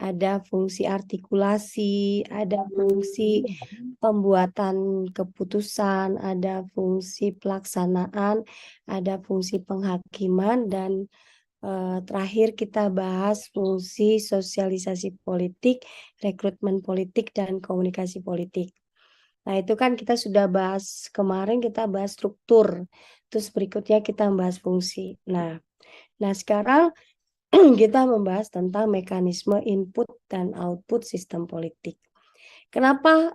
ada fungsi artikulasi, ada fungsi pembuatan keputusan, ada fungsi pelaksanaan, ada fungsi penghakiman, dan terakhir kita bahas fungsi sosialisasi politik, rekrutmen politik, dan komunikasi politik. Nah, itu kan kita sudah bahas kemarin, kita bahas struktur. Terus berikutnya kita membahas fungsi. Nah sekarang kita membahas tentang mekanisme input dan output sistem politik. Kenapa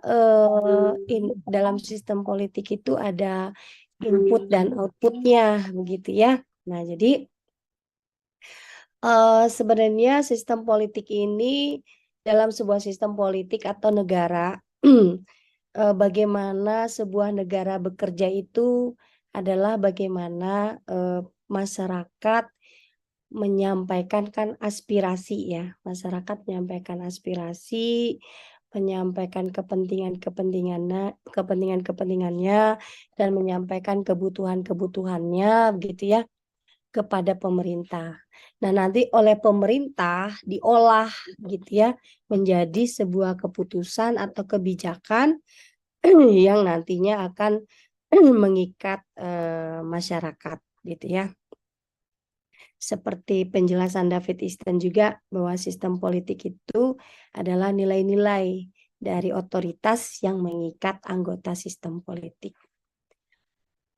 dalam sistem politik itu ada input dan outputnya, begitu ya? Nah, jadi sebenarnya sistem politik ini dalam sebuah sistem politik atau negara, bagaimana sebuah negara bekerja itu adalah bagaimana masyarakat menyampaikan aspirasi ya. Masyarakat menyampaikan aspirasi, menyampaikan kepentingannya dan menyampaikan kebutuhannya begitu ya kepada pemerintah. Nah, nanti oleh pemerintah diolah gitu ya menjadi sebuah keputusan atau kebijakan yang nantinya akan mengikat masyarakat gitu ya. Seperti penjelasan David Easton juga bahwa sistem politik itu adalah nilai-nilai dari otoritas yang mengikat anggota sistem politik.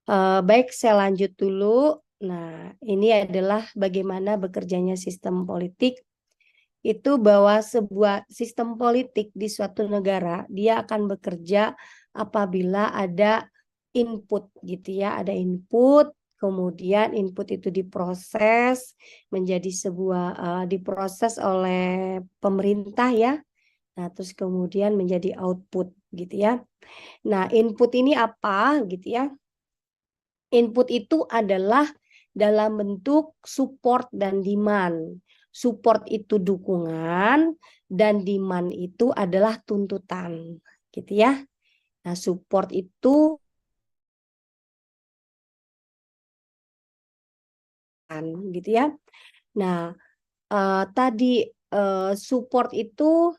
Baik, saya lanjut dulu. Nah, ini adalah bagaimana bekerjanya sistem politik. Itu bahwa sebuah sistem politik di suatu negara, dia akan bekerja apabila ada input gitu ya, ada input, kemudian input itu diproses menjadi sebuah diproses oleh pemerintah ya. Nah, terus kemudian menjadi output gitu ya. Nah, input ini apa gitu ya? Input itu adalah dalam bentuk support dan demand. Support itu dukungan dan demand itu adalah tuntutan, gitu ya. Nah, support itu gitu ya. Nah, tadi support itu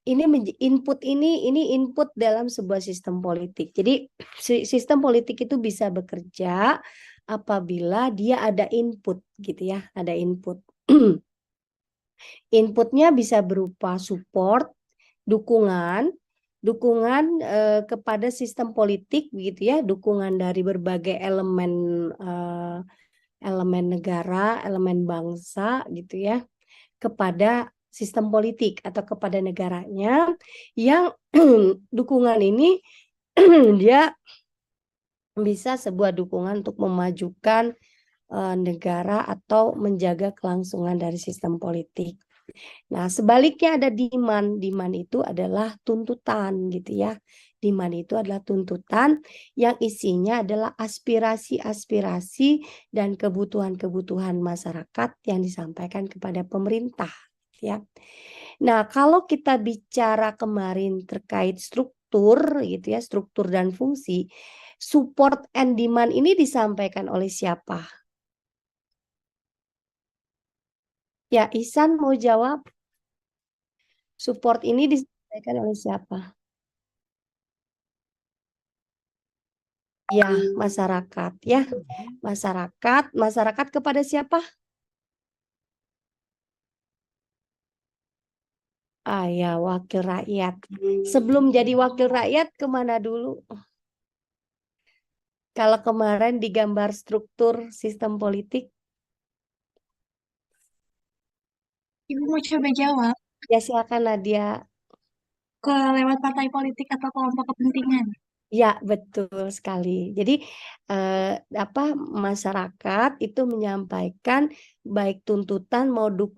ini input ini input dalam sebuah sistem politik. Jadi sistem politik itu bisa bekerja apabila dia ada input gitu ya, ada input. Inputnya bisa berupa support, dukungan kepada sistem politik begitu ya, dukungan dari berbagai elemen negara, elemen bangsa gitu ya, kepada sistem politik atau kepada negaranya yang dukungan ini dia bisa sebuah dukungan untuk memajukan negara atau menjaga kelangsungan dari sistem politik. Nah, sebaliknya ada demand. Demand itu adalah tuntutan gitu ya. Demand itu adalah tuntutan yang isinya adalah aspirasi-aspirasi dan kebutuhan-kebutuhan masyarakat yang disampaikan kepada pemerintah ya. Nah, kalau kita bicara kemarin terkait struktur gitu ya, struktur dan fungsi, support and demand ini disampaikan oleh siapa? Ya, Ihsan mau jawab? Support ini disampaikan oleh siapa? Ya, masyarakat ya. Masyarakat kepada siapa? Ya, wakil rakyat. Sebelum jadi wakil rakyat kemana dulu? Kalau kemarin digambar struktur sistem politik, Ibu mau coba jawab ya silakan Nadia. ke lewat partai politik atau kelompok kepentingan. Ya, betul sekali. Jadi masyarakat itu menyampaikan baik tuntutan maupun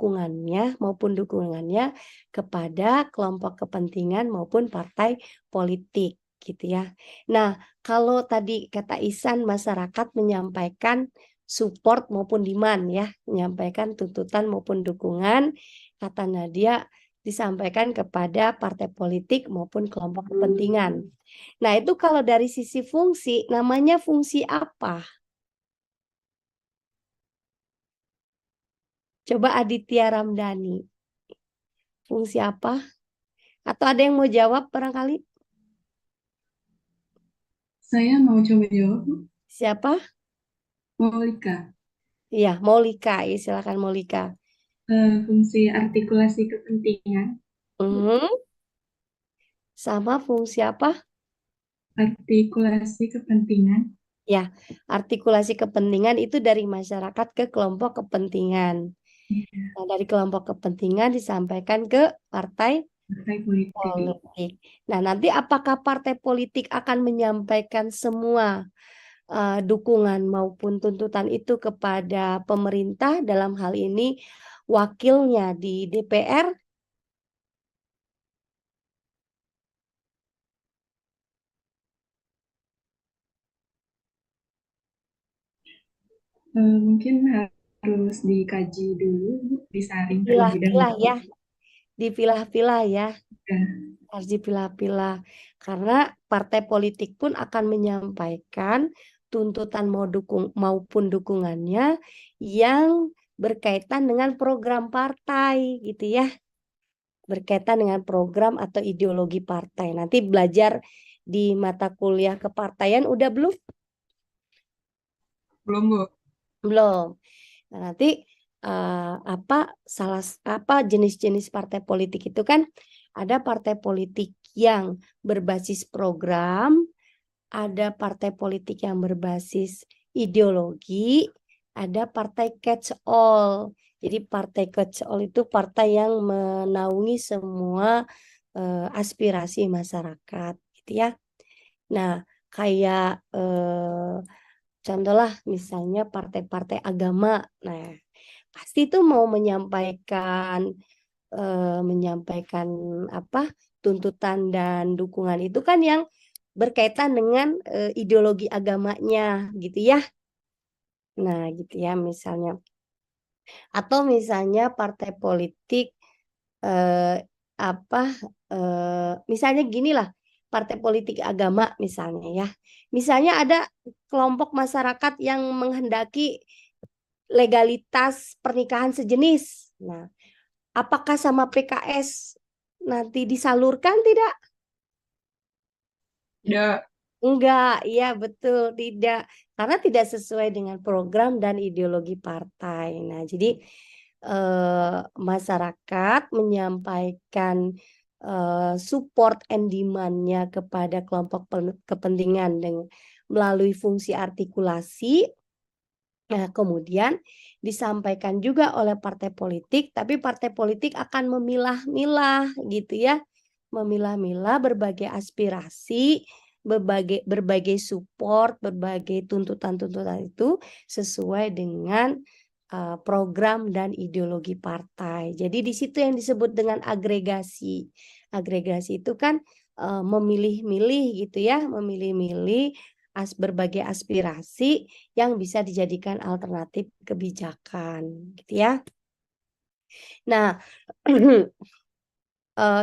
dukungannya kepada kelompok kepentingan maupun partai politik gitu ya. Nah, kalau tadi kata Ihsan masyarakat menyampaikan support maupun demand ya, menyampaikan tuntutan maupun dukungan, kata Nadia disampaikan kepada partai politik maupun kelompok kepentingan. Nah, itu kalau dari sisi fungsi, namanya fungsi apa? Coba Aditya Ramdhani. Fungsi apa? Atau ada yang mau jawab barangkali? Saya mau coba jawab, Bu. Siapa? Maulika. Iya, Maulika. Ya, silakan Maulika. Fungsi artikulasi kepentingan. Bu. Mhm. Sama fungsi apa? Artikulasi kepentingan. Ya, artikulasi kepentingan itu dari masyarakat ke kelompok kepentingan. Iya, Nah, dari kelompok kepentingan disampaikan ke partai partai politik. politik. Nah, nanti apakah partai politik akan menyampaikan semua dukungan maupun tuntutan itu kepada pemerintah, dalam hal ini wakilnya di DPR? Mungkin harus dikaji dulu, Bu, disaring terlebih Pilah-pilah dahulu. ya, dipilah-pilah ya. Ya, Harus dipilah-pilah karena partai politik pun akan menyampaikan tuntutan maupun dukungannya yang berkaitan dengan program partai gitu ya, berkaitan dengan program atau ideologi partai. Nanti belajar di mata kuliah kepartaian udah belum? belum, Bu. Belum. Nah, nanti apa jenis-jenis partai politik itu kan ada partai politik yang berbasis program, ada partai politik yang berbasis ideologi, ada partai catch all. Jadi partai catch all itu partai yang menaungi semua aspirasi masyarakat, gitu ya. Nah, kayak contohlah misalnya partai-partai agama. Nah, pasti itu mau menyampaikan apa tuntutan dan dukungan itu kan yang berkaitan dengan ideologi agamanya gitu ya. Nah, gitu ya misalnya. Atau misalnya partai politik eh, apa misalnya gini lah, partai politik agama misalnya ya. Misalnya ada kelompok masyarakat yang menghendaki legalitas pernikahan sejenis. Nah, apakah sama PKS nanti disalurkan tidak? Ya, Enggak, iya betul, tidak. Karena tidak sesuai dengan program dan ideologi partai. Nah, jadi masyarakat menyampaikan support and demand-nya kepada kelompok kepentingan dengan melalui fungsi artikulasi. Nah, kemudian disampaikan juga oleh partai politik, tapi partai politik akan memilah-milah gitu ya, memilah-milah berbagai aspirasi, berbagai support, berbagai tuntutan-tuntutan itu sesuai dengan program dan ideologi partai. Jadi di situ yang disebut dengan agregasi. Agregasi itu kan memilih-milih gitu ya, memilih-milih berbagai aspirasi yang bisa dijadikan alternatif kebijakan, gitu ya. Nah,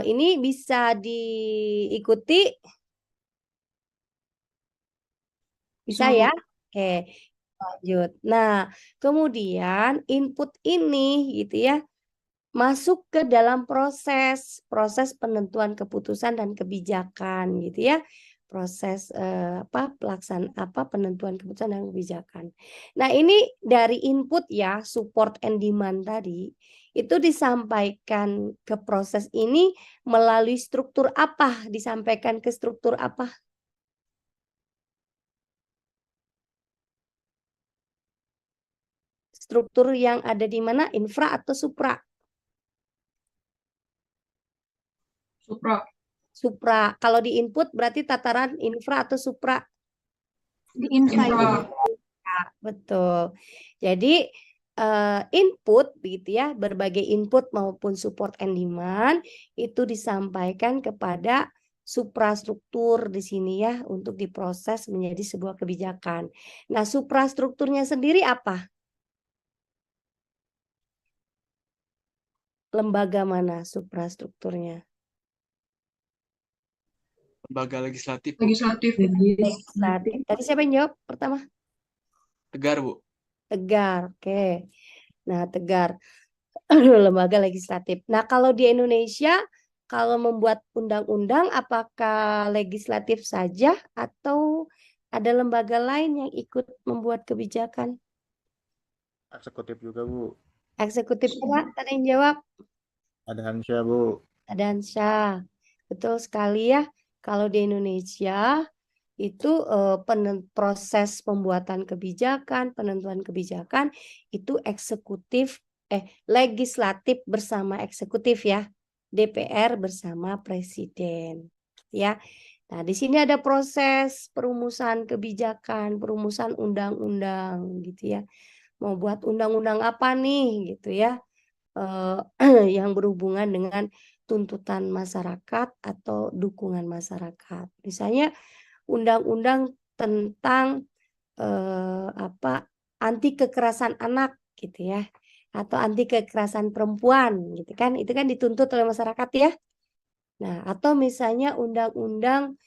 ini bisa diikuti, bisa so, ya? Oke, lanjut. Nah, kemudian input ini gitu ya masuk ke dalam proses penentuan keputusan dan kebijakan gitu ya, proses penentuan keputusan dan kebijakan. Nah, ini dari input ya, support and demand tadi itu disampaikan ke proses ini melalui struktur apa, disampaikan ke struktur apa? Struktur yang ada di mana, infra atau supra? supra, Supra. Kalau di input berarti tataran infra atau supra? di insight. Betul. Jadi input begitu ya, berbagai input maupun support and demand itu disampaikan kepada suprastruktur di sini ya untuk diproses menjadi sebuah kebijakan. Nah, suprastrukturnya sendiri apa? Lembaga mana suprastrukturnya? Lembaga legislatif, Bu. Legislatif. Legislatif. Tadi siapa yang jawab pertama? Tegar, Bu. Tegar. Oke. Nah, Tegar. lembaga legislatif. Nah, kalau di Indonesia, kalau membuat undang-undang, apakah legislatif saja atau ada lembaga lain yang ikut membuat kebijakan? Eksekutif juga, Bu. Eksekutif Pak, tadi yang jawab. Ada Hansyah, Bu. Ada Ansyah. Betul sekali ya. Kalau di Indonesia itu proses pembuatan kebijakan, penentuan kebijakan itu legislatif bersama eksekutif ya. DPR bersama presiden ya. Nah, di sini ada proses perumusan kebijakan, perumusan undang-undang gitu ya. Mau buat undang-undang apa nih gitu ya. Yang berhubungan dengan tuntutan masyarakat atau dukungan masyarakat. Misalnya undang-undang tentang anti kekerasan anak gitu ya, atau anti kekerasan perempuan gitu kan, itu kan dituntut oleh masyarakat ya. Nah, atau misalnya undang-undang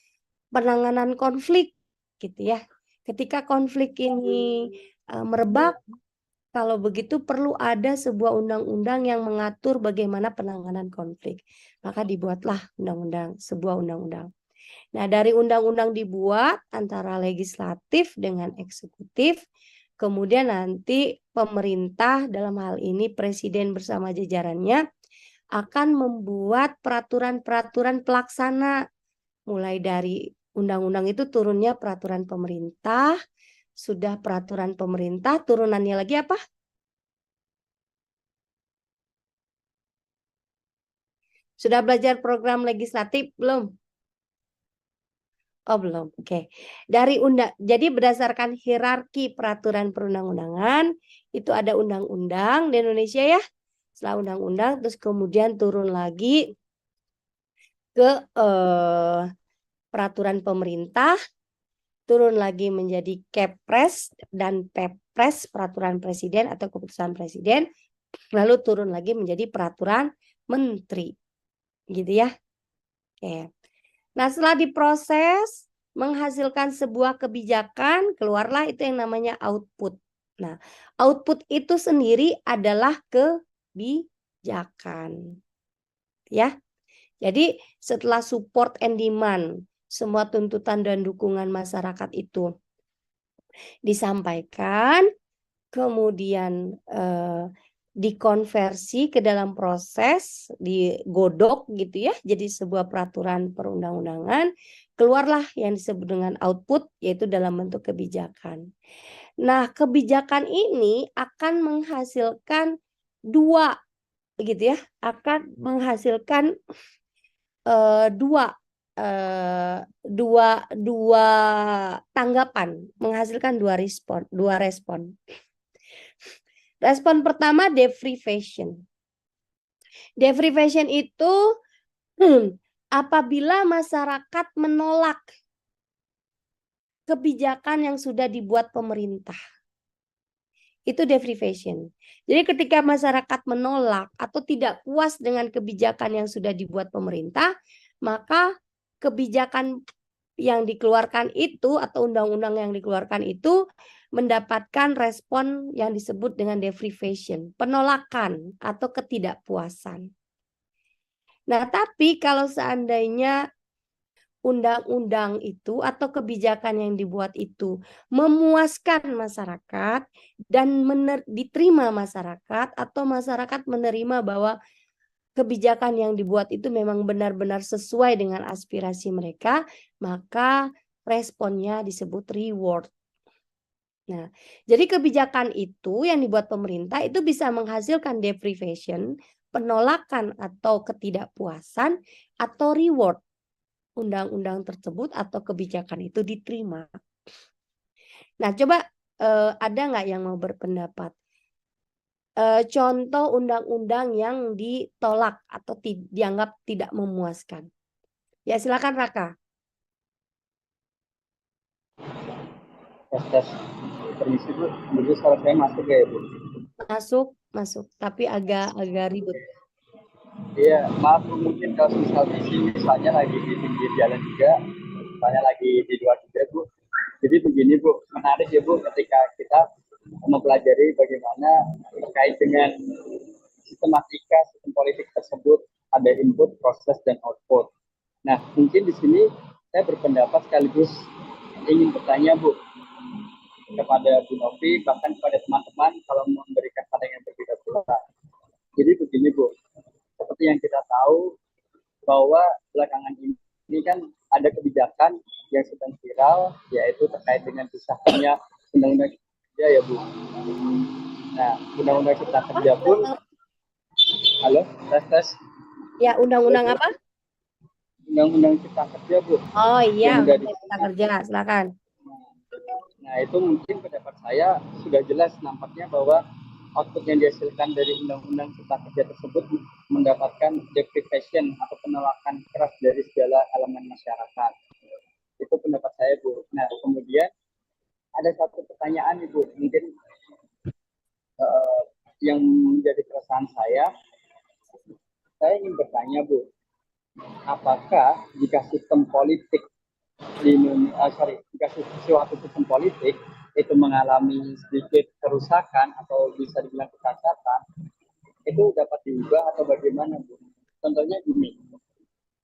penanganan konflik gitu ya. Ketika konflik ini merebak, kalau begitu perlu ada sebuah undang-undang yang mengatur bagaimana penanganan konflik. Maka dibuatlah sebuah undang-undang. Nah, dari undang-undang dibuat antara legislatif dengan eksekutif, kemudian nanti pemerintah dalam hal ini presiden bersama jajarannya akan membuat peraturan-peraturan pelaksana. Mulai dari undang-undang itu turunnya peraturan pemerintah, sudah peraturan pemerintah, turunannya lagi apa? Sudah belajar program legislatif belum? Oh, belum. Oke. Jadi berdasarkan hierarki peraturan perundang-undangan, itu ada undang-undang di Indonesia ya. Setelah undang-undang terus kemudian turun lagi ke peraturan pemerintah, turun lagi menjadi Kepres dan Pepres, peraturan presiden atau keputusan presiden, lalu turun lagi menjadi peraturan menteri. Gitu ya. Oke. Nah, setelah diproses, menghasilkan sebuah kebijakan, keluarlah itu yang namanya output. Nah, output itu sendiri adalah kebijakan. Ya. Jadi, setelah support and demand, semua tuntutan dan dukungan masyarakat itu disampaikan, kemudian dikonversi ke dalam proses, digodok gitu ya, jadi sebuah peraturan perundang-undangan, keluarlah yang disebut dengan output, yaitu dalam bentuk kebijakan. Nah, kebijakan ini akan menghasilkan dua gitu ya, akan menghasilkan dua tanggapan, menghasilkan dua respon. Respon pertama deprivation. Deprivation itu apabila masyarakat menolak kebijakan yang sudah dibuat pemerintah. Itu deprivation. Jadi ketika masyarakat menolak atau tidak puas dengan kebijakan yang sudah dibuat pemerintah, maka kebijakan yang dikeluarkan itu atau undang-undang yang dikeluarkan itu mendapatkan respon yang disebut dengan deprivation, penolakan atau ketidakpuasan. Nah, tapi kalau seandainya undang-undang itu atau kebijakan yang dibuat itu memuaskan masyarakat dan diterima masyarakat atau masyarakat menerima bahwa kebijakan yang dibuat itu memang benar-benar sesuai dengan aspirasi mereka, maka responnya disebut reward. Nah, jadi kebijakan itu yang dibuat pemerintah itu bisa menghasilkan deprivation, penolakan atau ketidakpuasan, atau reward. Undang-undang tersebut atau kebijakan itu diterima. Nah, coba ada nggak yang mau berpendapat? Contoh undang-undang yang ditolak atau dianggap tidak memuaskan. Ya, silakan Raka. Tes permisi Bu, dulu suara saya masuk ya Bu? Masuk, tapi agak ribut. Iya, maaf Bu, mungkin kalau misalnya misalnya lagi di pinggir jalan juga, misalnya lagi di luar juga Bu. Jadi begini Bu, menarik ya Bu ketika kita mempelajari bagaimana terkait dengan sistematika sistem politik tersebut ada input, proses, dan output. Nah, mungkin di sini saya berpendapat sekaligus ingin bertanya, Bu, kepada Bu Novi, bahkan kepada teman-teman kalau memberikan pandangan yang berbeda pula. Jadi begini, Bu, seperti yang kita tahu bahwa belakangan ini kan ada kebijakan yang sedang viral, yaitu terkait dengan disahkannya undang-undang kerja ya, Bu. Nah, undang-undang cipta kerja pun, halo, tes. Ya, undang-undang apa? Undang-undang cipta kerja, Bu. Oh iya, Yang udah undang-undang cipta kerja, silakan. Nah, itu mungkin pendapat saya sudah jelas nampaknya bahwa output yang dihasilkan dari undang-undang cipta kerja tersebut mendapatkan deprivation atau penolakan keras dari segala elemen masyarakat. Itu pendapat saya, Bu. Nah, kemudian ada satu pertanyaan, Ibu, mungkin yang menjadi keresahan saya ingin bertanya, Bu, apakah jika sistem politik jika suatu sistem politik itu mengalami sedikit kerusakan atau bisa dibilang kecacatan, itu dapat diubah atau bagaimana, Bu? Contohnya gini,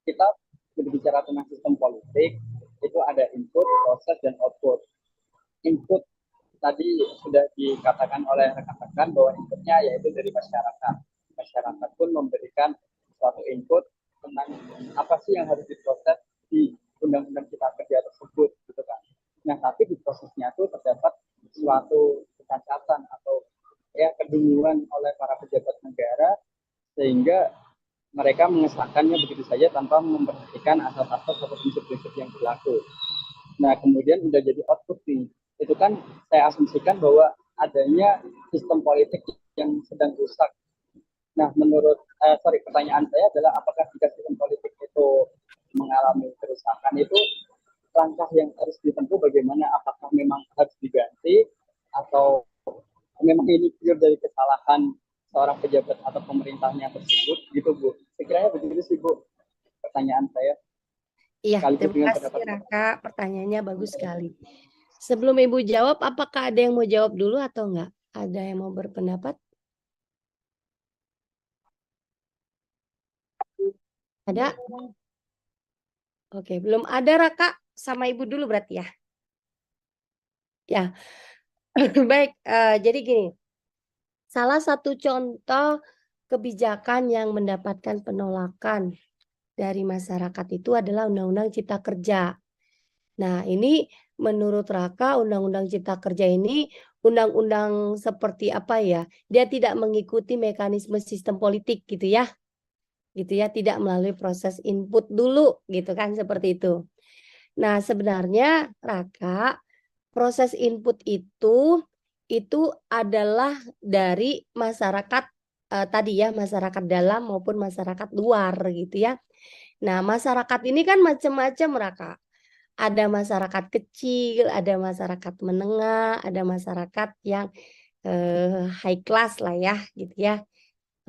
kita berbicara tentang sistem politik, itu ada input, proses, dan output. Input tadi sudah dikatakan oleh rekan-rekan bahwa inputnya yaitu dari masyarakat. Masyarakat pun memberikan suatu input tentang apa sih yang harus diproses di undang-undang cipta kerja tersebut, gitu kan. Nah, tapi di prosesnya itu terdapat suatu kecacatan atau ya kedunguan oleh para pejabat negara sehingga mereka mengesahkannya begitu saja tanpa memperhatikan asas-asas atau prinsip-prinsip yang berlaku. Nah, kemudian udah jadi output nih. Itu kan saya asumsikan bahwa adanya sistem politik yang sedang rusak. Nah, pertanyaan saya adalah apakah jika sistem politik itu mengalami kerusakan itu langkah yang harus ditempuh bagaimana? Apakah memang harus diganti atau memang ini pure dari kesalahan seorang pejabat atau pemerintahnya tersebut gitu, Bu? Sekiranya begitu sih, Bu, pertanyaan saya. Iya, terima kasih Raka, pertanyaannya bagus sekali. Sebelum Ibu jawab, apakah ada yang mau jawab dulu atau enggak? Ada yang mau berpendapat? Ada? Oke, belum ada Raka, sama Ibu dulu berarti ya. Ya, baik. Jadi gini, salah satu contoh kebijakan yang mendapatkan penolakan dari masyarakat itu adalah Undang-Undang Cipta Kerja. Nah, ini menurut Raka, Undang-Undang Cipta Kerja ini undang-undang seperti apa ya? Dia tidak mengikuti mekanisme sistem politik gitu ya. Gitu ya, tidak melalui proses input dulu gitu kan, seperti itu. Nah, sebenarnya Raka, proses input itu adalah dari masyarakat tadi ya, masyarakat dalam maupun masyarakat luar gitu ya. Nah, masyarakat ini kan macam-macam Raka. Ada masyarakat kecil, ada masyarakat menengah, ada masyarakat yang high class lah ya gitu ya.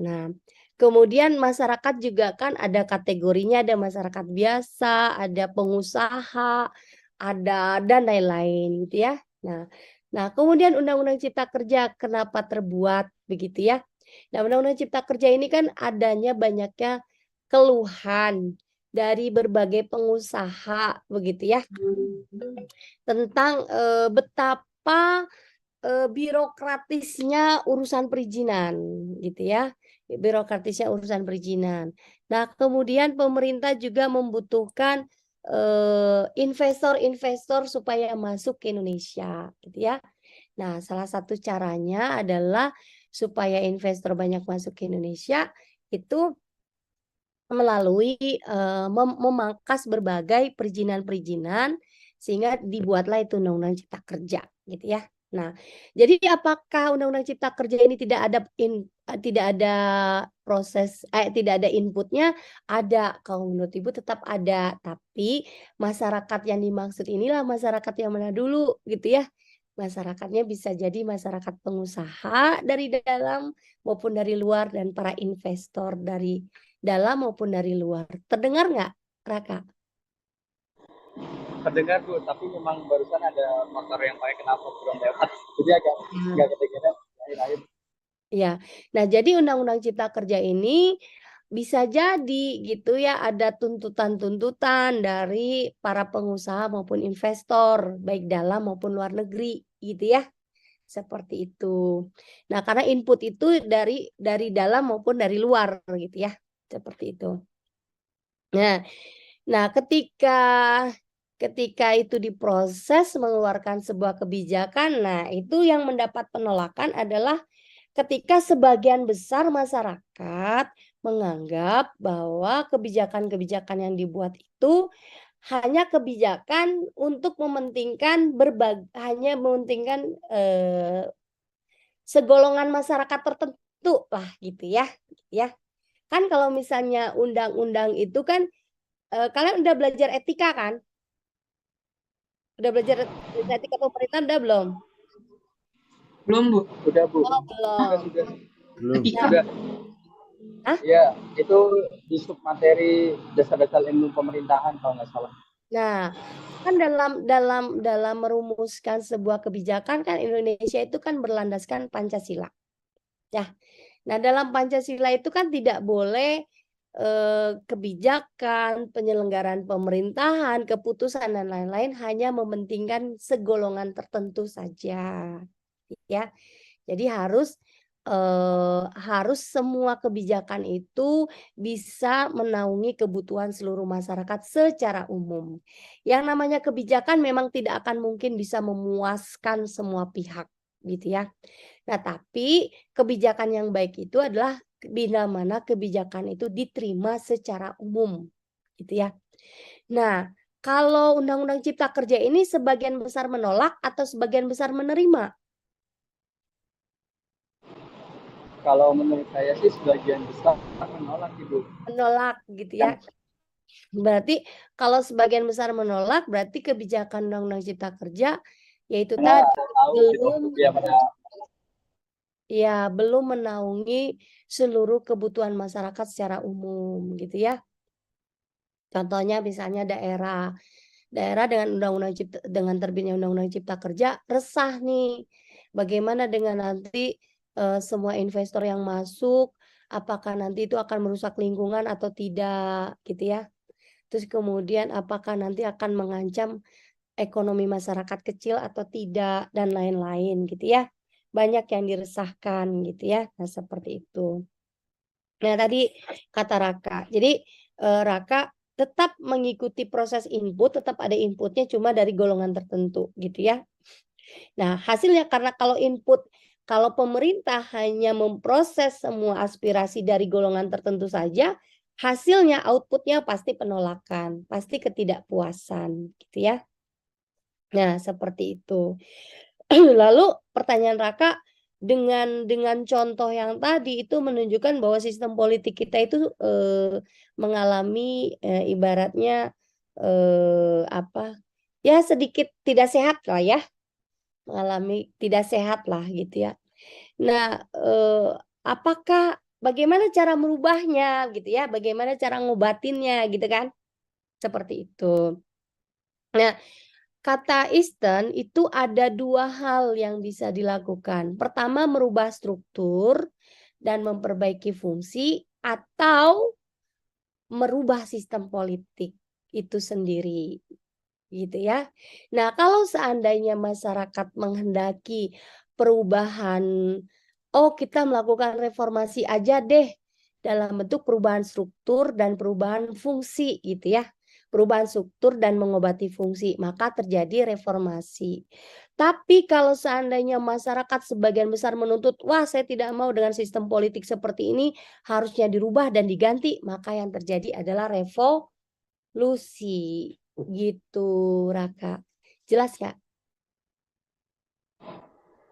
Nah, kemudian masyarakat juga kan ada kategorinya, ada masyarakat biasa, ada pengusaha, ada dan lain-lain gitu ya. Nah, kemudian Undang-Undang Cipta Kerja kenapa terbuat begitu ya? Nah, Undang-Undang Cipta Kerja ini kan adanya banyaknya keluhan dari berbagai pengusaha begitu ya, tentang betapa birokratisnya urusan perizinan gitu ya. Birokratisnya urusan perizinan. Nah, kemudian pemerintah juga membutuhkan investor-investor supaya masuk ke Indonesia gitu ya. Nah, salah satu caranya adalah supaya investor banyak masuk ke Indonesia itu melalui memangkas berbagai perizinan-perizinan sehingga dibuatlah itu Undang-Undang Cipta Kerja gitu ya. Nah, jadi apakah Undang-Undang Cipta Kerja ini tidak ada proses tidak ada inputnya? Ada, kalau menurut Ibu tetap ada, tapi masyarakat yang dimaksud inilah masyarakat yang mana dulu gitu ya. Masyarakatnya bisa jadi masyarakat pengusaha dari dalam maupun dari luar dan para investor dari dalam maupun dari luar. Terdengar nggak, Raka? Terdengar, Bu, tapi memang barusan ada motor yang pakai knalpot belum lewat, jadi agak kedengeran akhir-akhir. Ya, nah jadi Undang-Undang Cipta Kerja ini bisa jadi gitu ya ada tuntutan-tuntutan dari para pengusaha maupun investor baik dalam maupun luar negeri gitu ya. Seperti itu. Nah, karena input itu dari dalam maupun dari luar gitu ya. Seperti itu. Nah, ketika itu diproses mengeluarkan sebuah kebijakan, nah itu yang mendapat penolakan adalah ketika sebagian besar masyarakat menganggap bahwa kebijakan-kebijakan yang dibuat itu hanya kebijakan untuk hanya mementingkan segolongan masyarakat tertentu lah gitu ya. Kan kalau misalnya undang-undang itu kan kalian udah belajar etika kan? Udah belajar etika pemerintahan udah belum? Belum, Bu. Udah Bu, Oh, belum. sudah. Belum. Etika. Sudah. Hah? Ya, itu di submateri dasar-dasar ilmu pemerintahan kalau nggak salah. Nah, kan dalam merumuskan sebuah kebijakan kan Indonesia itu kan berlandaskan Pancasila. Ya. Nah, dalam Pancasila itu kan tidak boleh kebijakan, penyelenggaraan pemerintahan, keputusan dan lain-lain hanya mementingkan segolongan tertentu saja. Ya. Jadi harus semua kebijakan itu bisa menaungi kebutuhan seluruh masyarakat secara umum. Yang namanya kebijakan memang tidak akan mungkin bisa memuaskan semua pihak, gitu ya. Nah, tapi kebijakan yang baik itu adalah bila mana kebijakan itu diterima secara umum, gitu ya. Nah, kalau Undang-Undang Cipta Kerja ini sebagian besar menolak atau sebagian besar menerima? Kalau menurut saya sih sebagian besar menolak Ibu. Menolak gitu ya. Berarti kalau sebagian besar menolak, berarti kebijakan Undang-Undang Cipta Kerja yaitu Karena tadi tahu gitu ya pada belum menaungi seluruh kebutuhan masyarakat secara umum gitu ya. Contohnya misalnya daerah dengan terbitnya Undang-Undang Cipta Kerja resah nih. Bagaimana dengan nanti semua investor yang masuk, apakah nanti itu akan merusak lingkungan atau tidak gitu ya. Terus kemudian apakah nanti akan mengancam ekonomi masyarakat kecil atau tidak dan lain-lain gitu ya. Banyak yang diresahkan gitu ya. Nah, seperti itu. Nah, tadi kata Raka. Jadi Raka tetap mengikuti proses input, tetap ada inputnya cuma dari golongan tertentu gitu ya. Nah, hasilnya karena kalau pemerintah hanya memproses semua aspirasi dari golongan tertentu saja, hasilnya outputnya pasti penolakan, pasti ketidakpuasan gitu ya. Nah, seperti itu. Lalu pertanyaan Raka dengan contoh yang tadi itu menunjukkan bahwa sistem politik kita itu mengalami ibaratnya ya sedikit tidak sehat lah ya, mengalami tidak sehat lah gitu ya. Nah, bagaimana cara merubahnya gitu ya? Bagaimana cara ngobatinnya gitu kan? Seperti itu. Nah, kata Easton itu ada 2 hal yang bisa dilakukan. Pertama, merubah struktur dan memperbaiki fungsi atau merubah sistem politik itu sendiri, gitu ya. Nah, kalau seandainya masyarakat menghendaki perubahan, oh kita melakukan reformasi aja deh dalam bentuk perubahan struktur dan perubahan fungsi gitu ya. Perubahan struktur dan mengobati fungsi, maka terjadi reformasi. Tapi kalau seandainya masyarakat sebagian besar menuntut, wah saya tidak mau dengan sistem politik seperti ini, harusnya dirubah dan diganti, maka yang terjadi adalah revolusi. Gitu, Raka. Jelas ya?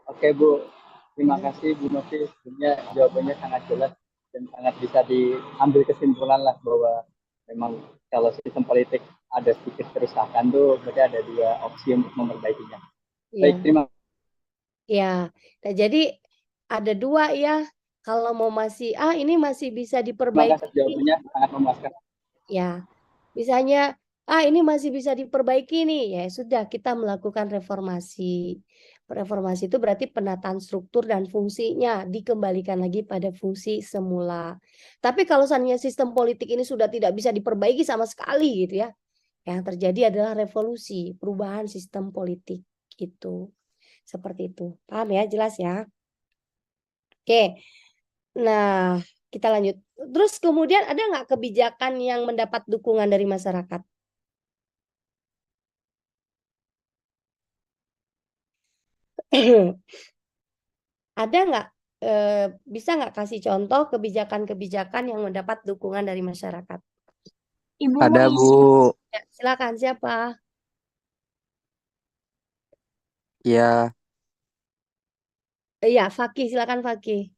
Oke Bu, terima kasih Bu Novi. Sebenarnya jawabannya sangat jelas dan sangat bisa diambil kesimpulan lah bahwa memang kalau sistem politik ada sedikit kerusakan tuh berarti ada 2 opsi untuk memperbaikinya. Baik, Iya. terima Ya. Nah, jadi ada 2 ya. Kalau mau ini masih bisa kasih diperbaiki. jawabannya sangat memuaskan. Ya. Misalnya, ini masih bisa diperbaiki nih. Ya sudah kita melakukan reformasi. Reformasi itu berarti penataan struktur dan fungsinya dikembalikan lagi pada fungsi semula. Tapi kalau seandainya sistem politik ini sudah tidak bisa diperbaiki sama sekali gitu ya, yang terjadi adalah revolusi, perubahan sistem politik itu. Seperti itu. Paham ya? Jelas ya? Oke. Nah, kita lanjut. Terus kemudian ada nggak kebijakan yang mendapat dukungan dari masyarakat? Ada nggak? Bisa nggak kasih contoh kebijakan-kebijakan yang mendapat dukungan dari masyarakat? Ibu Ada, mau Bu. Ya, silakan siapa? Ya, Iya, Fakih, silakan Fakih.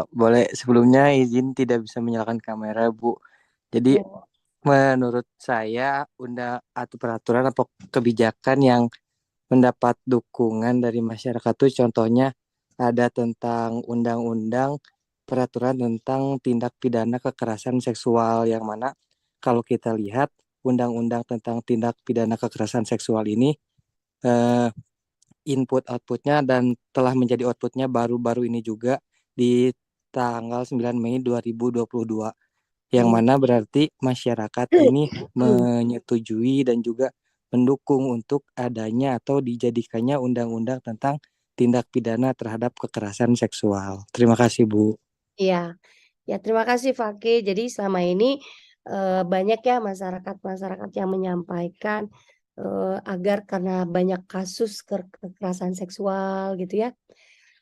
boleh sebelumnya izin tidak bisa menyalakan kamera, Bu. Jadi Oh, menurut saya atau peraturan atau kebijakan yang mendapat dukungan dari masyarakat tuh contohnya ada tentang undang-undang peraturan tentang tindak pidana kekerasan seksual yang mana kalau kita lihat undang-undang tentang tindak pidana kekerasan seksual ini eh, input outputnya dan telah menjadi outputnya baru-baru ini juga di tanggal 9 Mei 2022 yang iya. mana berarti masyarakat ini menyetujui dan juga mendukung untuk adanya atau dijadikannya undang-undang tentang tindak pidana terhadap kekerasan seksual. Terima kasih, Bu. Iya. Ya, terima kasih Fakih. Jadi selama ini banyak ya masyarakat-masyarakat yang menyampaikan agar karena banyak kasus kekerasan seksual gitu ya.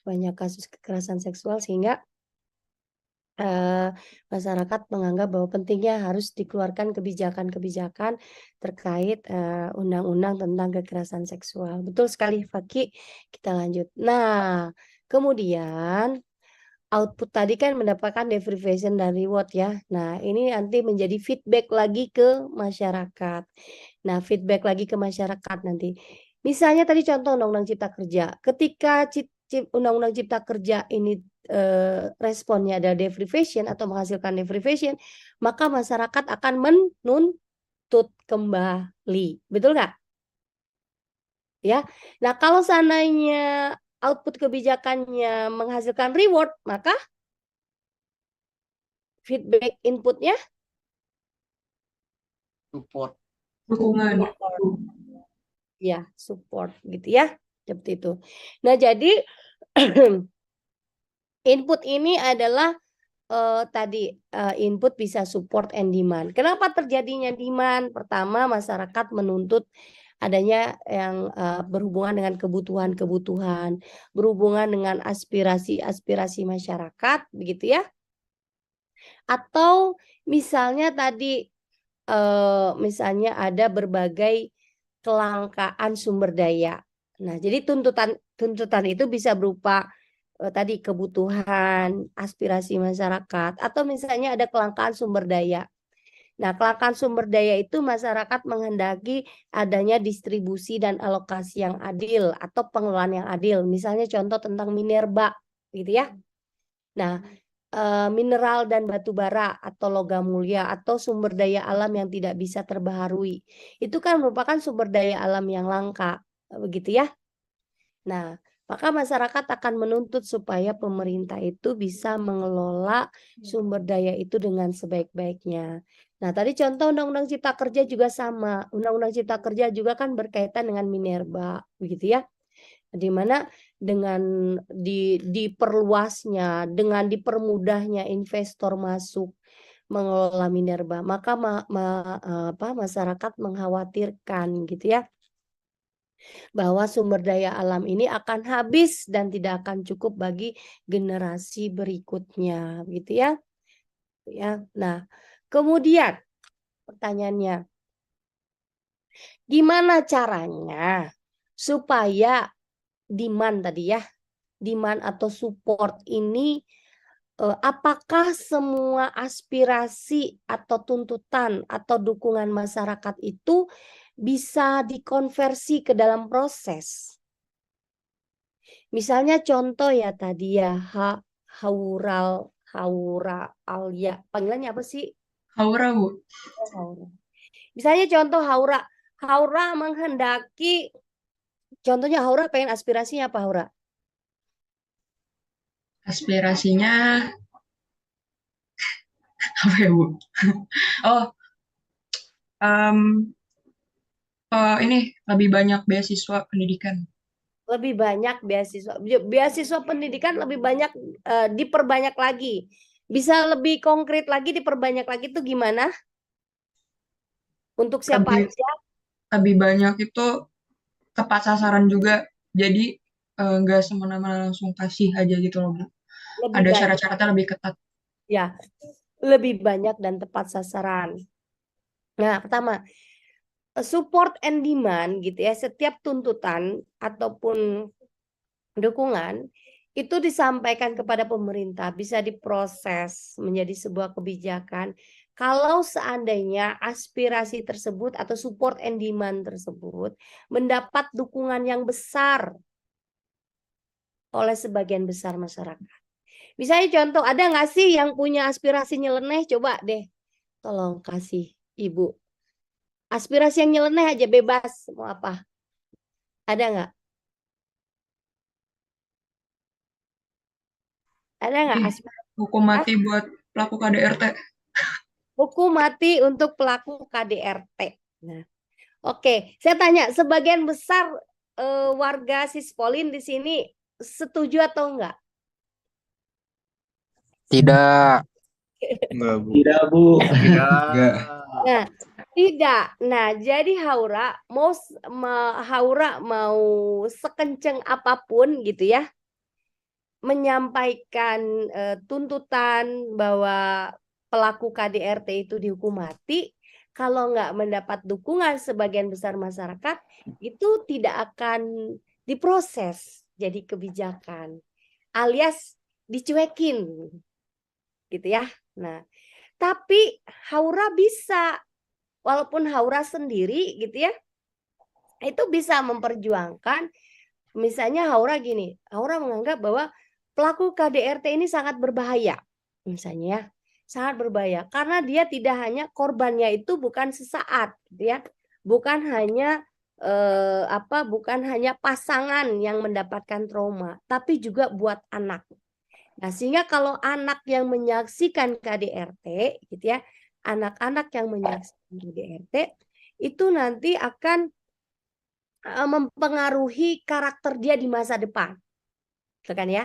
Banyak kasus kekerasan seksual sehingga masyarakat menganggap bahwa pentingnya harus dikeluarkan kebijakan-kebijakan terkait undang-undang tentang kekerasan seksual. Betul sekali, Fakih. Kita lanjut. Nah, kemudian output tadi kan mendapatkan deprivation dan reward ya. Nah, ini nanti menjadi feedback lagi ke masyarakat. Nah, feedback lagi ke masyarakat nanti. Misalnya tadi contoh Undang-Undang Cipta Kerja. Ketika Undang-Undang Cipta Kerja ini responnya ada deprivation atau menghasilkan deprivation, maka masyarakat akan menuntut kembali. Betul nggak? Ya. Nah, kalau seandainya output kebijakannya menghasilkan reward, maka feedback inputnya Support. dukungan? support. Ya, support gitu ya. Seperti itu. Nah, jadi input ini adalah tadi input bisa support and demand. Kenapa terjadinya demand? Pertama, masyarakat menuntut adanya yang berhubungan dengan kebutuhan-kebutuhan, berhubungan dengan aspirasi-aspirasi masyarakat, begitu ya. Atau misalnya tadi misalnya ada berbagai kelangkaan sumber daya. Nah, jadi tuntutan itu bisa berupa tadi kebutuhan, aspirasi masyarakat, atau misalnya ada kelangkaan sumber daya. Nah, kelangkaan sumber daya itu masyarakat menghendaki adanya distribusi dan alokasi yang adil atau pengelolaan yang adil. Misalnya contoh tentang minerba, gitu ya. Nah, mineral dan batu bara atau logam mulia atau sumber daya alam yang tidak bisa terbaharui. Itu kan merupakan sumber daya alam yang langka, begitu ya. Nah, maka masyarakat akan menuntut supaya pemerintah itu bisa mengelola sumber daya itu dengan sebaik-baiknya. Nah, tadi contoh Undang-Undang Cipta Kerja juga sama. Undang-Undang Cipta Kerja juga kan berkaitan dengan minerba, begitu ya. Di mana dengan diperluasnya, dengan dipermudahnya investor masuk mengelola minerba, maka masyarakat mengkhawatirkan gitu ya bahwa sumber daya alam ini akan habis dan tidak akan cukup bagi generasi berikutnya, gitu ya. Ya. Nah, kemudian pertanyaannya, gimana caranya supaya demand tadi ya, demand atau support ini apakah semua aspirasi atau tuntutan atau dukungan masyarakat itu bisa dikonversi ke dalam proses? Misalnya contoh ya tadi ya Haura Alia, panggilannya apa sih? Haura, Bu. Haura. Misalnya contoh Haura menghendaki Contohnya Haura pengen aspirasinya apa Haura? Aspirasinya apa ya, Bu? Oh, em, ini lebih banyak beasiswa pendidikan. Lebih banyak beasiswa pendidikan lebih banyak, diperbanyak lagi. Bisa lebih konkret lagi, diperbanyak lagi itu gimana? Untuk siapa Lebih aja? lebih banyak itu tepat sasaran juga. Jadi nggak semena-mena langsung kasih aja gitu loh, Bu. Lebih Ada banyak syarat-syaratnya lebih ketat. ya, lebih banyak dan tepat sasaran. Nah, pertama, support and demand gitu ya. Setiap tuntutan ataupun dukungan itu disampaikan kepada pemerintah, bisa diproses menjadi sebuah kebijakan. Kalau seandainya aspirasi tersebut atau support and demand tersebut mendapat dukungan yang besar oleh sebagian besar masyarakat. Misalnya contoh, ada nggak sih yang punya aspirasi nyeleneh? Coba deh, tolong kasih Ibu. Aspirasi yang nyeleneh aja bebas, mau apa? Ada nggak? Ada nggak aspirasi? Hukum mati buat pelaku KDRT. Hukum mati untuk pelaku KDRT. Nah, oke, saya tanya, sebagian besar warga Sispolin di sini setuju atau enggak? Tidak. Enggak, Bu. Tidak, Bu. Enggak. Nah, tidak. Nah, jadi Haura mau sekenceng apapun gitu ya, menyampaikan tuntutan bahwa pelaku KDRT itu dihukum mati, kalau nggak mendapat dukungan sebagian besar masyarakat, itu tidak akan diproses jadi kebijakan, alias dicuekin, gitu ya. Nah, tapi Haura bisa, walaupun Haura sendiri gitu ya, itu bisa memperjuangkan. Misalnya Haura gini, Haura menganggap bahwa pelaku KDRT ini sangat berbahaya, misalnya ya, sangat berbahaya karena dia tidak hanya korbannya itu bukan sesaat, gitu ya, bukan hanya bukan hanya pasangan yang mendapatkan trauma, tapi juga buat anak. Nah, sehingga kalau anak yang menyaksikan KDRT, gitu ya, anak-anak yang menyaksikan KDRT itu nanti akan mempengaruhi karakter dia di masa depan, kan ya.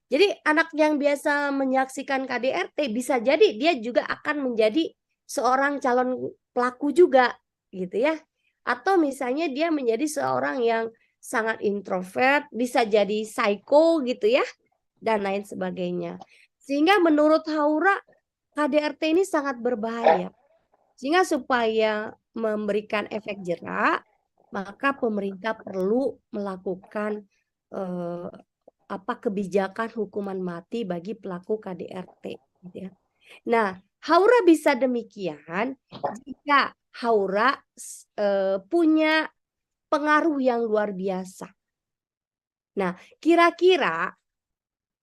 Jadi anak yang biasa menyaksikan KDRT bisa jadi dia juga akan menjadi seorang calon pelaku juga, gitu ya. Atau misalnya dia menjadi seorang yang sangat introvert, bisa jadi psycho gitu ya, dan lain sebagainya. Sehingga menurut Haura KDRT ini sangat berbahaya. Sehingga supaya memberikan efek jerak, maka pemerintah perlu melakukan kebijakan hukuman mati bagi pelaku KDRT, gitu ya. Nah, Haura bisa demikian jika Haura punya pengaruh yang luar biasa. Nah, kira-kira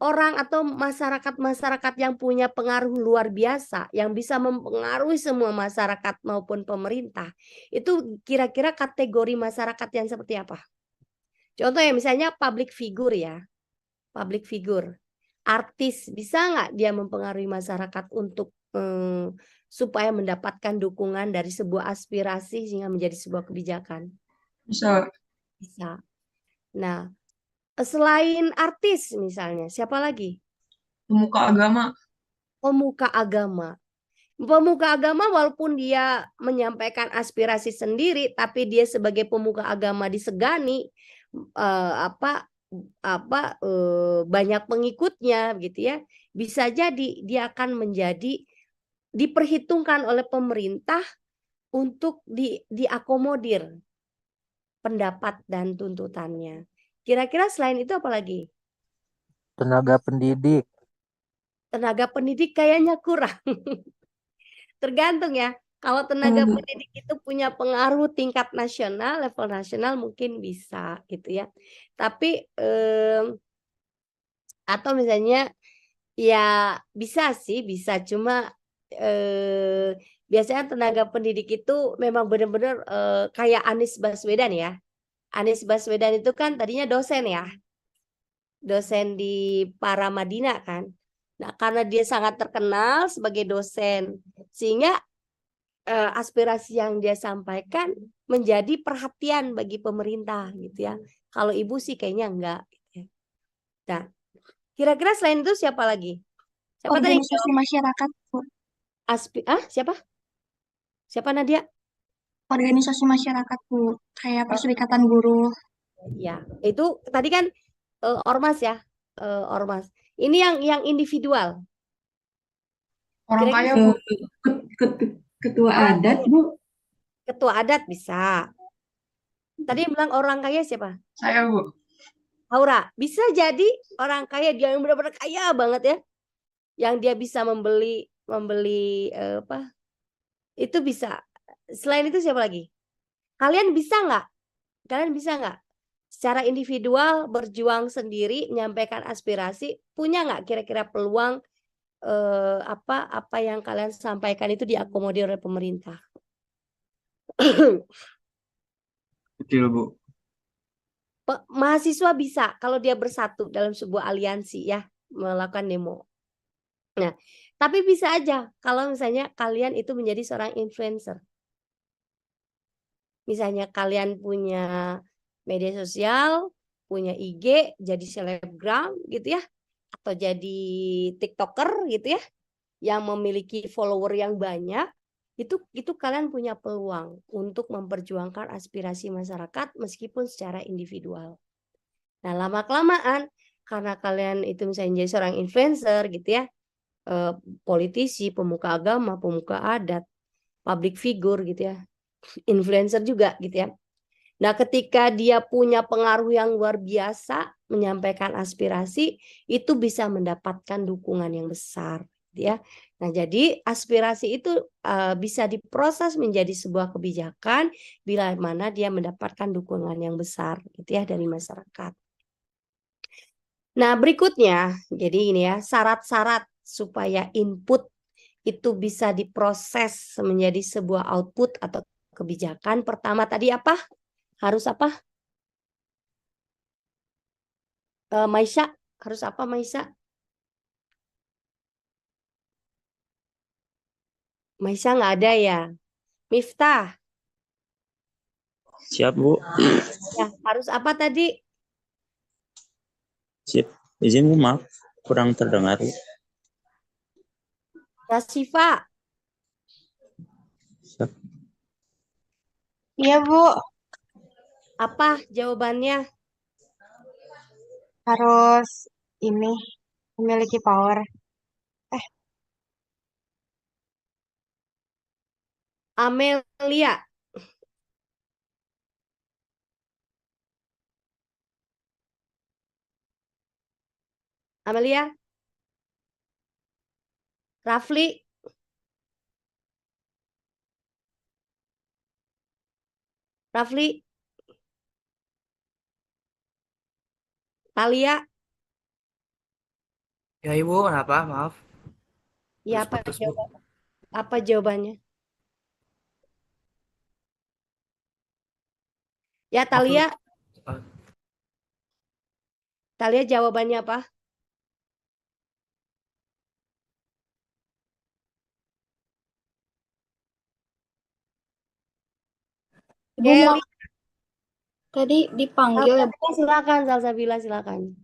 orang atau masyarakat-masyarakat yang punya pengaruh luar biasa, yang bisa mempengaruhi semua masyarakat maupun pemerintah, itu kira-kira kategori masyarakat yang seperti apa? Contohnya misalnya public figure ya, public figure, artis, bisa nggak dia mempengaruhi masyarakat untuk supaya mendapatkan dukungan dari sebuah aspirasi sehingga menjadi sebuah kebijakan? Bisa. Bisa. Nah, selain artis misalnya, siapa lagi? Pemuka agama. Pemuka agama. Pemuka agama walaupun dia menyampaikan aspirasi sendiri, tapi dia sebagai pemuka agama disegani, banyak pengikutnya gitu ya, bisa jadi dia akan menjadi diperhitungkan oleh pemerintah untuk diakomodir pendapat dan tuntutannya. Kira-kira selain itu apa lagi? Tenaga pendidik. Tenaga pendidik kayaknya kurang. Tergantung ya. Kalau tenaga pendidik itu punya pengaruh tingkat nasional, level nasional mungkin bisa gitu ya. Tapi atau misalnya ya bisa sih, bisa, cuma biasanya tenaga pendidik itu memang benar-benar kayak Anies Baswedan ya. Anies Baswedan itu kan tadinya dosen ya, dosen di Paramadina kan. Nah, karena dia sangat terkenal sebagai dosen, sehingga aspirasi yang dia sampaikan menjadi perhatian bagi pemerintah gitu ya. Kalau ibu sih kayaknya enggak. Gitu ya. Nah, kira-kira selain itu siapa lagi? Siapa tadi yang Organisasi jawab? masyarakat, Bu. Siapa? Siapa Nadia? Organisasi masyarakat, Bu. Kayak Perserikatan Buruh. Ya, itu tadi kan ormas ya, ormas. Ini yang individual. Orang Kira-kira kaya, Bu. Ketua Orang adat, kaya. Bu. Ketua adat bisa. Tadi yang bilang orang kaya siapa? Saya, Bu. Aura. Bisa jadi orang kaya, dia yang benar-benar kaya banget ya. Yang dia bisa membeli apa? Itu bisa. Selain itu siapa lagi? Kalian bisa nggak? Kalian bisa nggak? Secara individual berjuang sendiri, menyampaikan aspirasi, punya nggak kira-kira peluang apa yang kalian sampaikan itu diakomodir oleh pemerintah? Kecil, Bu. Mahasiswa bisa kalau dia bersatu dalam sebuah aliansi ya, melakukan demo. Nah, tapi bisa aja kalau misalnya kalian itu menjadi seorang influencer. Misalnya kalian punya media sosial, punya IG, jadi selebgram gitu ya, atau jadi TikToker gitu ya, yang memiliki follower yang banyak, itu kalian punya peluang untuk memperjuangkan aspirasi masyarakat meskipun secara individual. Nah, lama-kelamaan karena kalian itu misalnya jadi seorang influencer gitu ya, politisi, pemuka agama, pemuka adat, public figure gitu ya, influencer juga gitu ya. Nah, ketika dia punya pengaruh yang luar biasa menyampaikan aspirasi, itu bisa mendapatkan dukungan yang besar gitu ya. Nah, jadi aspirasi itu bisa diproses menjadi sebuah kebijakan bila mana dia mendapatkan dukungan yang besar gitu ya dari masyarakat. Nah, berikutnya, jadi ini ya, syarat-syarat supaya input itu bisa diproses menjadi sebuah output atau kebijakan. Pertama tadi apa? Harus apa? Maisha, harus apa Maisha? Maisha nggak ada ya? Miftah, Siap, Bu. ya harus apa tadi? Siap. Izin, Bu, maaf. Kurang terdengar. Rasifa, Siap. Iya, Bu. apa jawabannya? Harus ini memiliki power. Amelia, Amelia, Rafli, Rafli, Talia, Ya Ibu, kenapa? Maaf. ya apa Putus-putus, Bu. apa jawabannya? Ya Talia, Ah. Talia jawabannya apa? Bu, Kelly, tadi dipanggil ya, Bu. silakan Salsabila, silakan.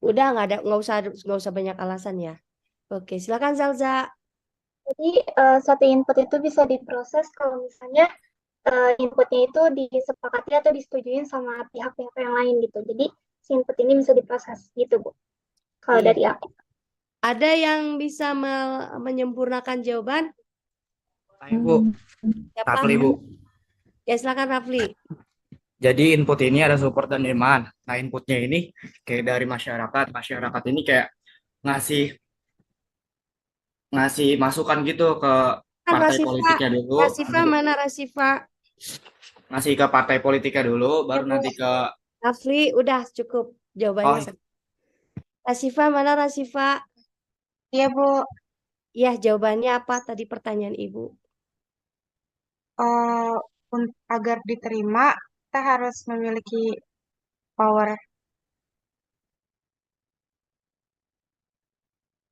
Udah nggak usah banyak alasan ya. Oke, silakan Salza. Jadi satu input itu bisa diproses kalau misalnya inputnya itu disepakati atau disetujuin sama pihak-pihak yang lain gitu. Jadi si input ini bisa diproses gitu, Bu. Kalau Iya. dari aku. Ada yang bisa menyempurnakan jawaban? Ayo, Bu. Siapa? Rafli, Bu. Ya, silakan Rafli. Jadi input ini ada support dan demand. Nah, inputnya ini kayak dari masyarakat. Masyarakat ini kayak ngasih masukan gitu ke partai politiknya dulu. Rasifa mana Rasifa? Ngasih ke partai politiknya dulu, baru Bu. nanti ke Rafli, udah cukup jawabannya. Oh. Rasifa mana Rasifa? Iya, Bu. Iya, jawabannya apa tadi pertanyaan Ibu? Agar diterima kita harus memiliki power.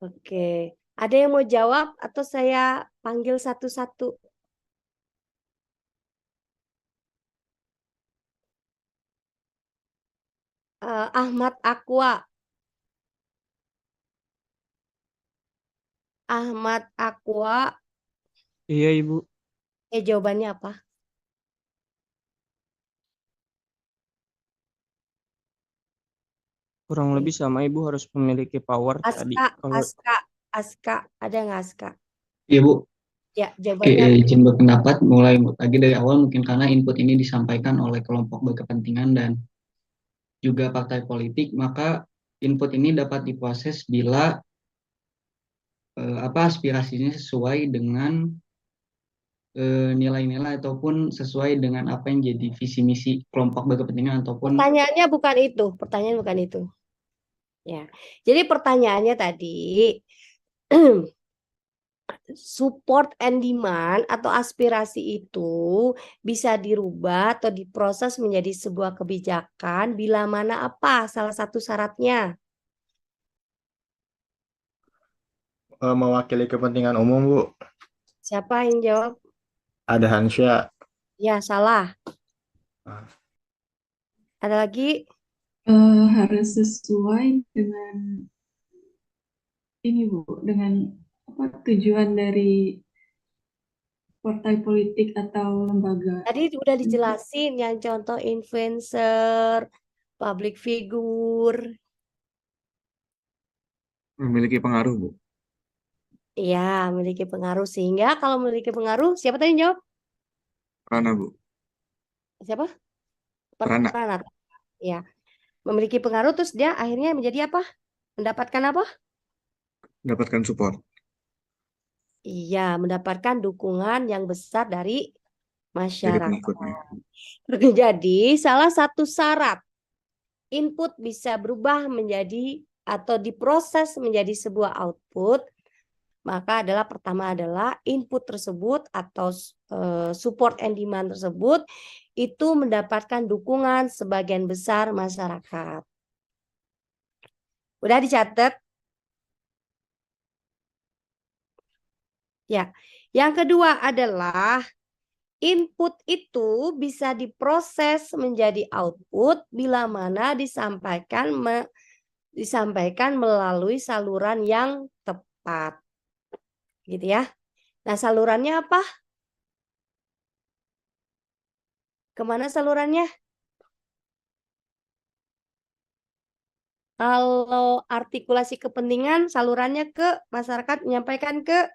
Oke. Ada yang mau jawab atau saya panggil satu-satu? Ahmad Aqua. Ahmad Aqua. Iya, Ibu. Jawabannya apa? Kurang Oke. lebih sama, Ibu harus memiliki power tadi. Aska, ada nggak Aska? Iya Bu, Ya, jawabannya izin berpendapat mulai lagi dari awal mungkin karena input ini disampaikan oleh kelompok berkepentingan dan juga partai politik, maka input ini dapat diproses bila aspirasinya sesuai dengan nilai-nilai ataupun sesuai dengan apa yang jadi visi misi kelompok berkepentingan ataupun pertanyaannya bukan itu. Pertanyaan bukan itu. Ya. Jadi pertanyaannya tadi support and demand atau aspirasi itu bisa dirubah atau diproses menjadi sebuah kebijakan bila mana apa salah satu syaratnya. Mewakili kepentingan umum, Bu. Siapa yang jawab? Ada Hansya. Ya, salah. Ada lagi? Harus sesuai dengan ini Bu, dengan apa tujuan dari partai politik atau lembaga. Tadi udah dijelasin yang contoh influencer, public figure. Memiliki pengaruh, Bu. Iya, memiliki pengaruh. Sehingga kalau memiliki pengaruh, siapa tadi yang jawab? Prana, Bu. Siapa? Prana. Ya. Memiliki pengaruh terus dia akhirnya menjadi apa? Mendapatkan apa? Mendapatkan support. Iya, mendapatkan dukungan yang besar dari masyarakat. pengikutnya. Jadi, salah satu syarat input bisa berubah menjadi atau diproses menjadi sebuah output, maka pertama adalah input tersebut atau support and demand tersebut itu mendapatkan dukungan sebagian besar masyarakat. Udah dicatat? Ya. Yang kedua adalah input itu bisa diproses menjadi output bila mana disampaikan melalui saluran yang tepat. Gitu ya. Nah, salurannya apa? Kemana salurannya? Kalau artikulasi kepentingan, salurannya ke masyarakat menyampaikan ke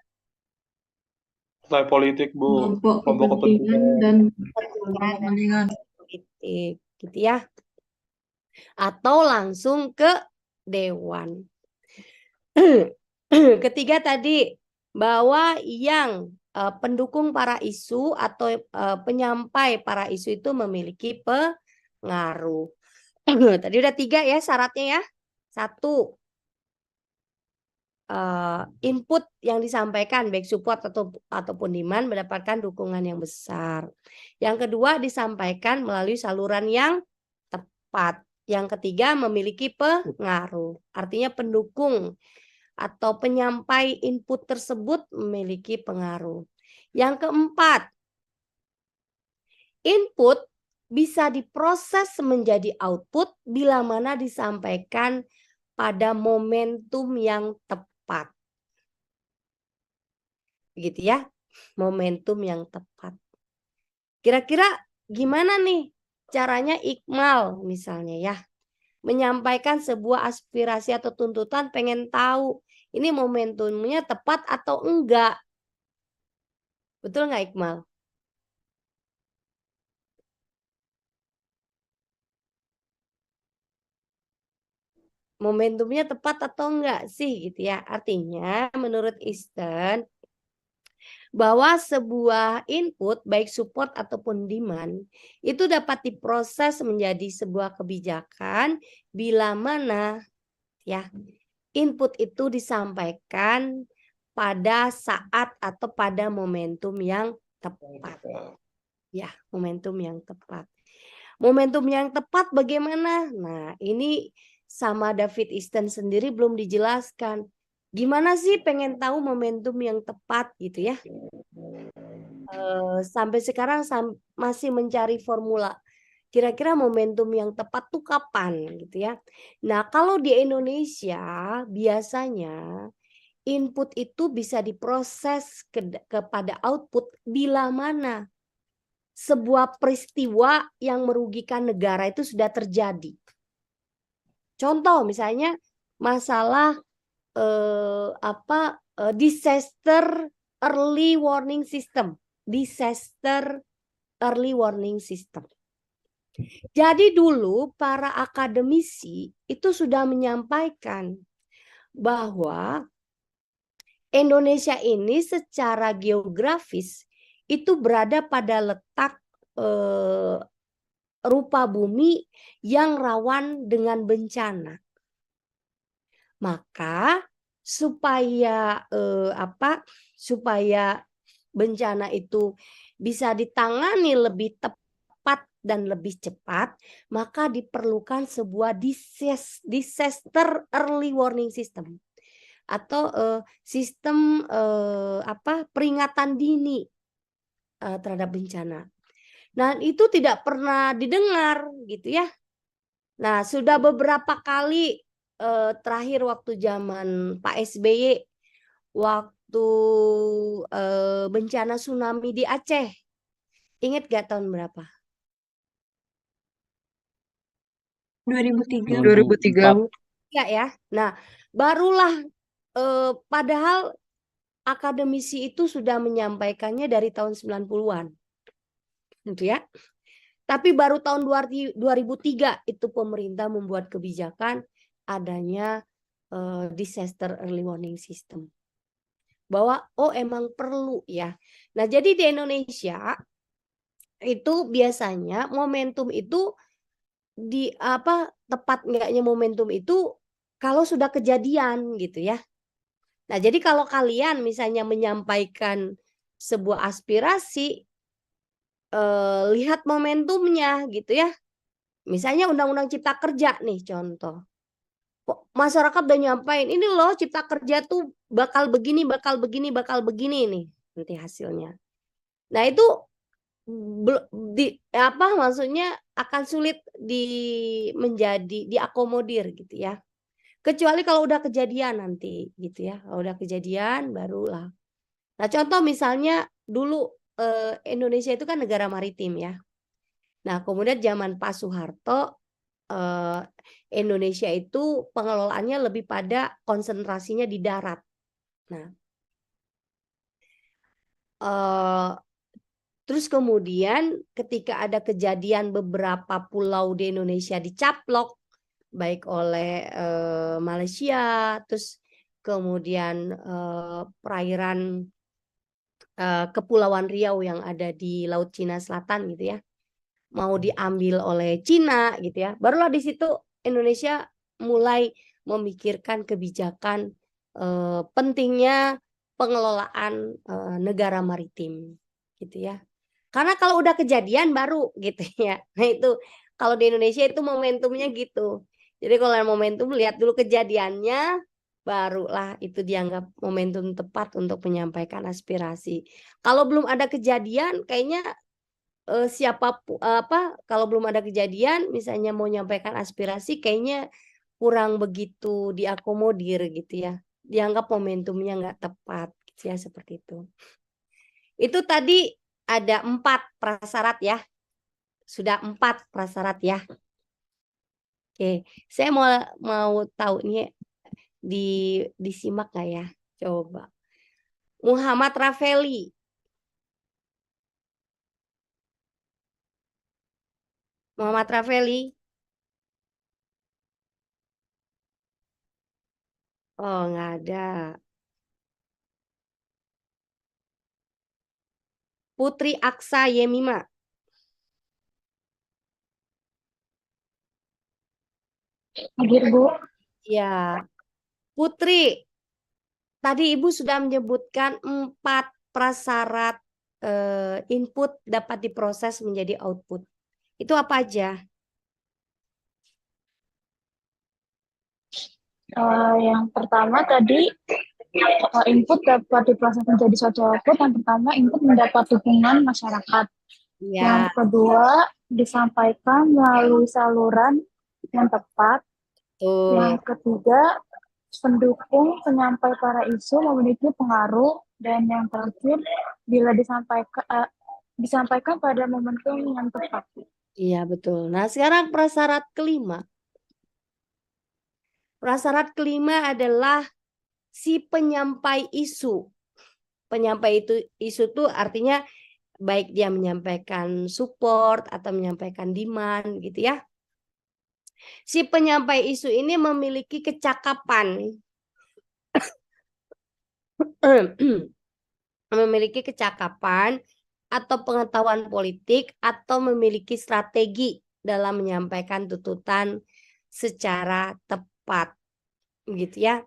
partai politik, Bu. Kelompok kepentingan dan kepentingan. Politik, gitu ya. Atau langsung ke dewan. Ketiga tadi, bahwa yang pendukung para isu atau penyampai para isu itu memiliki pengaruh. Tadi udah 3 ya syaratnya ya. 1, input yang disampaikan baik support ataupun demand mendapatkan dukungan yang besar. Yang kedua disampaikan melalui saluran yang tepat. Yang ketiga memiliki pengaruh. Artinya pendukung atau penyampai input tersebut memiliki pengaruh. Yang keempat, input bisa diproses menjadi output bila mana disampaikan pada momentum yang tepat. Gitu ya, momentum yang tepat. Kira-kira gimana nih caranya Iqmal misalnya ya, menyampaikan sebuah aspirasi atau tuntutan, pengen tahu ini momentumnya tepat atau enggak. Betul nggak Iqmal? Momentumnya tepat atau enggak sih gitu ya. Artinya menurut Easton bahwa sebuah input baik support ataupun demand itu dapat diproses menjadi sebuah kebijakan bila mana ya input itu disampaikan pada saat atau pada momentum yang tepat. Ya, momentum yang tepat. Momentum yang tepat bagaimana? Nah, ini sama David Easton sendiri belum dijelaskan. Gimana sih pengen tahu momentum yang tepat gitu ya? Sampai sekarang masih mencari formula. Kira-kira momentum yang tepat tuh kapan gitu ya? Nah, kalau di Indonesia biasanya input itu bisa diproses kepada output bila mana sebuah peristiwa yang merugikan negara itu sudah terjadi. Contoh misalnya masalah disaster early warning system. Disaster early warning system. Jadi dulu para akademisi itu sudah menyampaikan bahwa Indonesia ini secara geografis itu berada pada letak rupa bumi yang rawan dengan bencana. Maka supaya supaya bencana itu bisa ditangani lebih tepat dan lebih cepat, maka diperlukan sebuah disaster early warning system atau sistem peringatan dini terhadap bencana. Nah, itu tidak pernah didengar gitu ya. Nah, sudah beberapa kali terakhir waktu zaman Pak SBY waktu bencana tsunami di Aceh. Ingat gak tahun berapa? 2003. 2003, Bu. Ya. Nah, barulah padahal akademisi itu sudah menyampaikannya dari tahun 90-an. Gitu ya. Tapi baru tahun 2003 itu pemerintah membuat kebijakan adanya disaster early warning system. Bahwa emang perlu ya. Nah, jadi di Indonesia itu biasanya momentum itu tepat enggaknya momentum itu kalau sudah kejadian gitu ya. Nah, jadi kalau kalian misalnya menyampaikan sebuah aspirasi, lihat momentumnya gitu ya. Misalnya Undang-Undang Cipta Kerja nih contoh. Masyarakat udah nyampain, ini loh Cipta Kerja tuh bakal begini nih nanti hasilnya. Nah, itu maksudnya akan sulit diakomodir gitu ya. Kecuali kalau udah kejadian nanti gitu ya. Kalau udah kejadian barulah. Nah, contoh misalnya dulu Indonesia itu kan negara maritim ya. Nah, kemudian zaman Pak Soeharto Indonesia itu pengelolaannya lebih pada konsentrasinya di darat. Nah, terus kemudian ketika ada kejadian beberapa pulau di Indonesia dicaplok, baik oleh Malaysia, terus kemudian perairan Kepulauan Riau yang ada di Laut Cina Selatan gitu ya, mau diambil oleh Cina gitu ya, barulah di situ Indonesia mulai memikirkan kebijakan pentingnya pengelolaan negara maritim gitu ya. Karena kalau udah kejadian baru gitu ya. Nah, itu kalau di Indonesia itu momentumnya gitu. Jadi kalau momentum lihat dulu kejadiannya, barulah itu dianggap momentum tepat untuk menyampaikan aspirasi. Kalau belum ada kejadian kayaknya kalau belum ada kejadian misalnya mau menyampaikan aspirasi kayaknya kurang begitu diakomodir gitu ya. Dianggap momentumnya nggak tepat gitu ya, seperti itu. Itu tadi ada 4 prasyarat ya. Sudah 4 prasyarat ya. Oke, saya mau tahu nih disimak nggak ya? Coba. Muhammad Raffeli. Muhammad Raffeli. Oh, nggak ada. Putri Aksa Yemima. Hadir, Bu. Ya. Putri, tadi Ibu sudah menyebutkan 4 prasyarat input dapat diproses menjadi output. Itu apa aja? Yang pertama tadi input dapat diproses menjadi suatu output. Yang pertama input mendapat dukungan masyarakat. Yang Ya, kedua disampaikan melalui saluran yang tepat. Yang ketiga pendukung penyampai para isu memiliki pengaruh. Dan yang terakhir bila disampaikan pada momentum yang tepat. iya betul. Nah, sekarang prasyarat kelima. Prasyarat kelima adalah si penyampai isu. Penyampai isu itu artinya baik dia menyampaikan support atau menyampaikan demand gitu ya. Si penyampai isu ini memiliki kecakapan. Memiliki kecakapan atau pengetahuan politik atau memiliki strategi dalam menyampaikan tuntutan secara tepat gitu ya.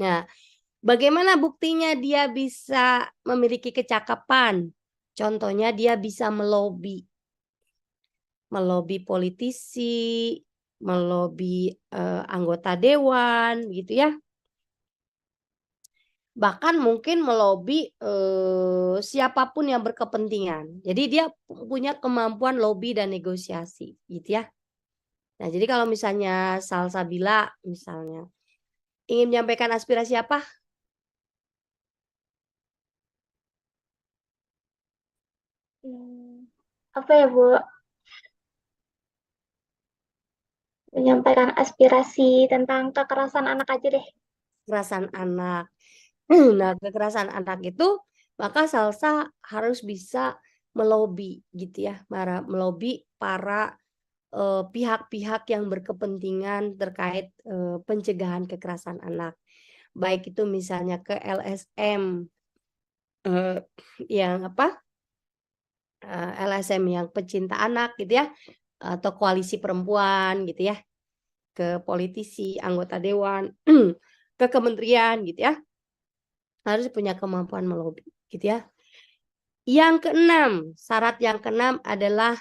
Nah, bagaimana buktinya dia bisa memiliki kecakapan? Contohnya dia bisa melobi politisi, melobi anggota dewan gitu ya. Bahkan mungkin melobi siapapun yang berkepentingan. Jadi dia punya kemampuan lobby dan negosiasi gitu ya. Nah, jadi kalau misalnya Salsabila misalnya ingin menyampaikan aspirasi apa? Apa ya, Bu? Menyampaikan aspirasi tentang kekerasan anak aja deh. Kekerasan anak. Nah, kekerasan anak itu maka Salsa harus bisa melobi gitu ya, melobi para pihak-pihak yang berkepentingan terkait pencegahan kekerasan anak. Baik itu misalnya ke LSM yang apa? LSM yang pecinta anak gitu ya, atau koalisi perempuan gitu ya, ke politisi, anggota dewan, ke kementerian gitu ya. Harus punya kemampuan melobi gitu ya. Yang keenam, syarat yang keenam adalah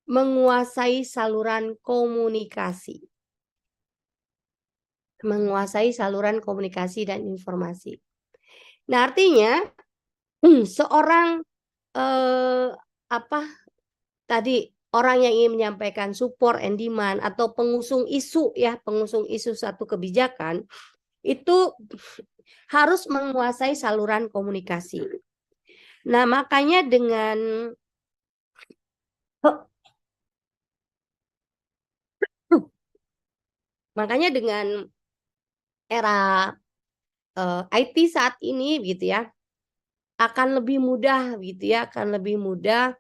menguasai saluran komunikasi. Menguasai saluran komunikasi dan informasi. Nah, artinya seorang tadi orang yang ingin menyampaikan support and demand atau pengusung isu ya, pengusung isu satu kebijakan itu harus menguasai saluran komunikasi. Nah, makanya dengan era IT saat ini gitu ya, akan lebih mudah gitu ya, akan lebih mudah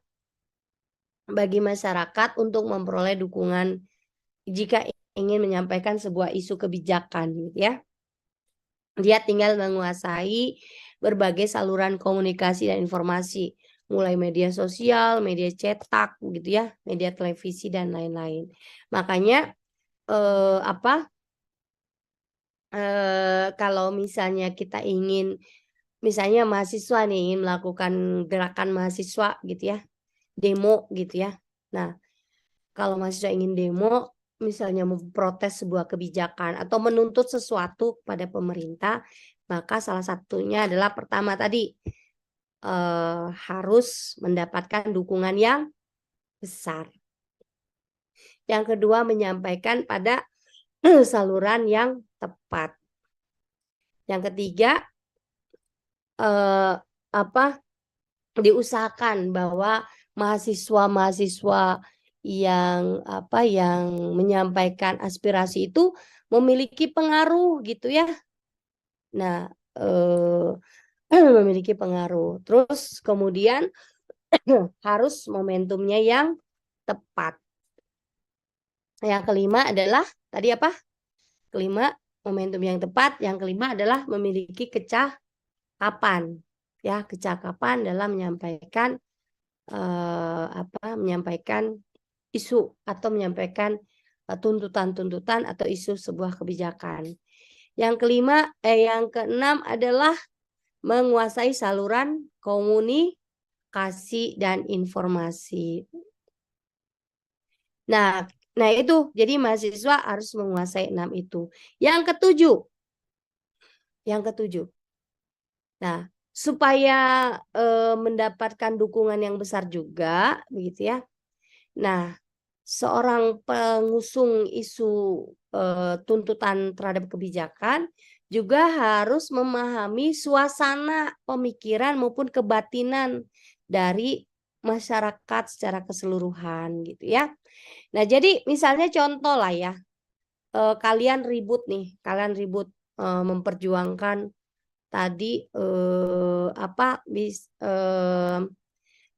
bagi masyarakat untuk memperoleh dukungan jika ingin menyampaikan sebuah isu kebijakan gitu ya. Dia tinggal menguasai berbagai saluran komunikasi dan informasi, mulai media sosial, media cetak gitu ya, media televisi dan lain-lain. Makanya kalau misalnya kita ingin, misalnya mahasiswa nih ingin melakukan gerakan mahasiswa gitu ya, demo gitu ya. Nah, kalau mahasiswa ingin demo, misalnya memprotes sebuah kebijakan atau menuntut sesuatu pada pemerintah, maka salah satunya adalah pertama tadi harus mendapatkan dukungan yang besar. Yang kedua, menyampaikan pada saluran yang tepat. Yang ketiga, diusahakan bahwa mahasiswa-mahasiswa yang menyampaikan aspirasi itu memiliki pengaruh gitu ya. Nah, memiliki pengaruh. Terus kemudian harus momentumnya yang tepat. Yang kelima adalah tadi apa? Kelima, momentum yang tepat. Yang kelima adalah memiliki kecakapan. Ya, kecakapan dalam menyampaikan menyampaikan isu atau menyampaikan tuntutan-tuntutan atau isu sebuah kebijakan. Yang keenam adalah menguasai saluran komunikasi dan informasi. Nah, itu jadi mahasiswa harus menguasai 6 itu. Yang ketujuh. Nah, supaya mendapatkan dukungan yang besar juga, begitu ya. Nah, seorang pengusung isu tuntutan terhadap kebijakan juga harus memahami suasana pemikiran maupun kebatinan dari masyarakat secara keseluruhan gitu ya. Nah, jadi misalnya contoh lah ya, kalian ribut memperjuangkan tadi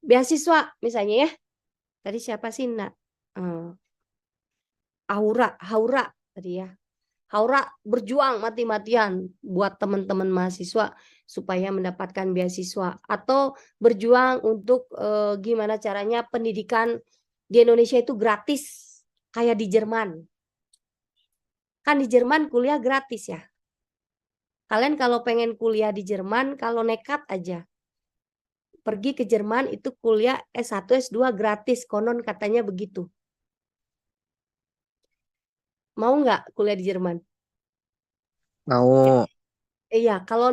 beasiswa misalnya ya. Tadi siapa sih Nak? Haura tadi ya. Haura berjuang mati-matian buat teman-teman mahasiswa supaya mendapatkan beasiswa atau berjuang untuk gimana caranya pendidikan di Indonesia itu gratis kayak di Jerman. Kan di Jerman kuliah gratis ya. Kalian kalau pengen kuliah di Jerman, kalau nekat aja pergi ke Jerman itu kuliah S1, S2 gratis, konon katanya begitu. Mau nggak kuliah di Jerman? Mau. Iya, kalau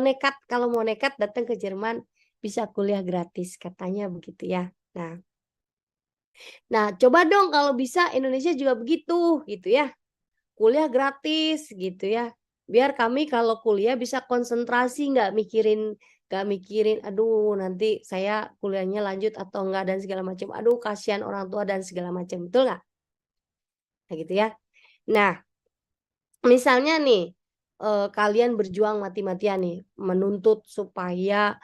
mau nekat datang ke Jerman bisa kuliah gratis, katanya begitu ya. Nah, coba dong kalau bisa Indonesia juga begitu, gitu ya. Kuliah gratis, gitu ya. Biar kami kalau kuliah bisa konsentrasi, nggak mikirin, aduh nanti saya kuliahnya lanjut atau enggak dan segala macam. Aduh kasihan orang tua dan segala macam, betul nggak? Nah, gitu ya. Nah, misalnya nih kalian berjuang mati-matian nih menuntut supaya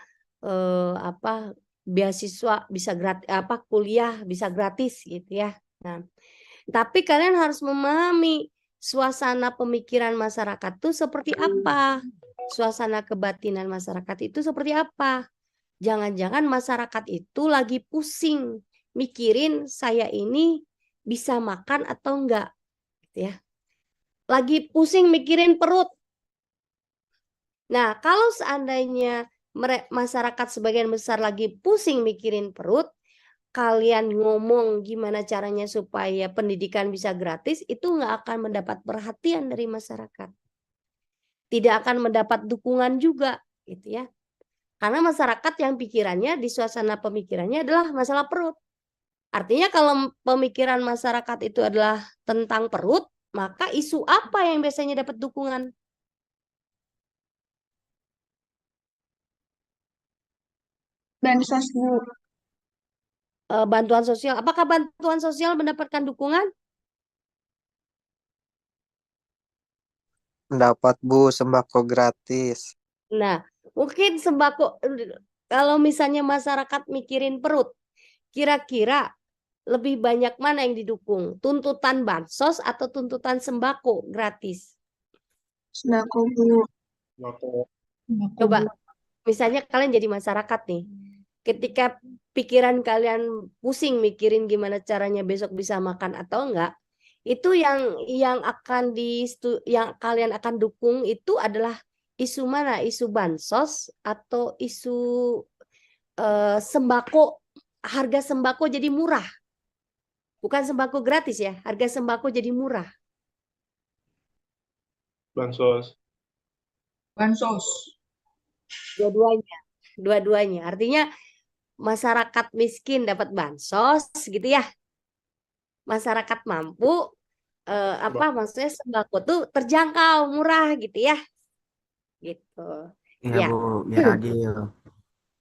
beasiswa bisa gratis, kuliah bisa gratis gitu ya. Nah, tapi kalian harus memahami suasana pemikiran masyarakat itu seperti apa, suasana kebatinan masyarakat itu seperti apa. Jangan-jangan masyarakat itu lagi pusing mikirin saya ini bisa makan atau enggak, gitu ya. Lagi pusing mikirin perut. Nah, kalau seandainya masyarakat sebagian besar lagi pusing mikirin perut, kalian ngomong gimana caranya supaya pendidikan bisa gratis, itu nggak akan mendapat perhatian dari masyarakat. Tidak akan mendapat dukungan juga, gitu ya. Karena masyarakat yang pikirannya di suasana pemikirannya adalah masalah perut. Artinya kalau pemikiran masyarakat itu adalah tentang perut, maka isu apa yang biasanya dapat dukungan? Bansos, Bu. Bantuan sosial. Apakah bantuan sosial mendapatkan dukungan? Mendapat, Bu, sembako gratis. Nah, mungkin sembako, kalau misalnya masyarakat mikirin perut, kira-kira lebih banyak mana yang didukung? Tuntutan bansos atau tuntutan sembako gratis? Sembako, Bu. Coba, misalnya kalian jadi masyarakat nih. Ketika pikiran kalian pusing mikirin gimana caranya besok bisa makan atau enggak, itu yang kalian akan dukung itu adalah isu mana? Isu bansos atau isu sembako, harga sembako jadi murah. Bukan sembako gratis ya, harga sembako jadi murah. Bansos. Dua-duanya. Artinya masyarakat miskin dapat bansos gitu ya. Masyarakat mampu maksudnya sembako tuh terjangkau, murah gitu ya. Gitu. Iya, Ya. Bu, biar adil.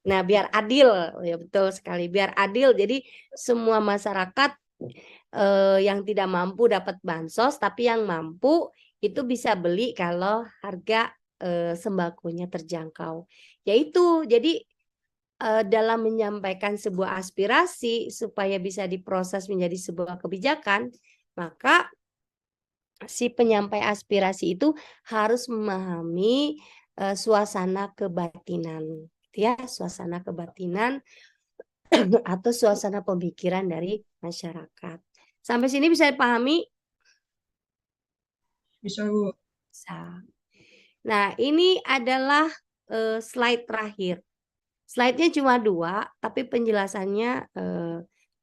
Nah, biar adil, ya betul sekali. Biar adil, jadi semua masyarakat yang tidak mampu dapat bansos, tapi yang mampu itu bisa beli kalau harga sembakonya terjangkau. Yaitu, jadi dalam menyampaikan sebuah aspirasi supaya bisa diproses menjadi sebuah kebijakan, maka si penyampai aspirasi itu harus memahami suasana kebatinan, ya, suasana kebatinan atau suasana pemikiran dari masyarakat. Sampai sini bisa dipahami? Bisa, Bu. Bisa. Nah, ini adalah slide terakhir. Slide-nya cuma 2, tapi penjelasannya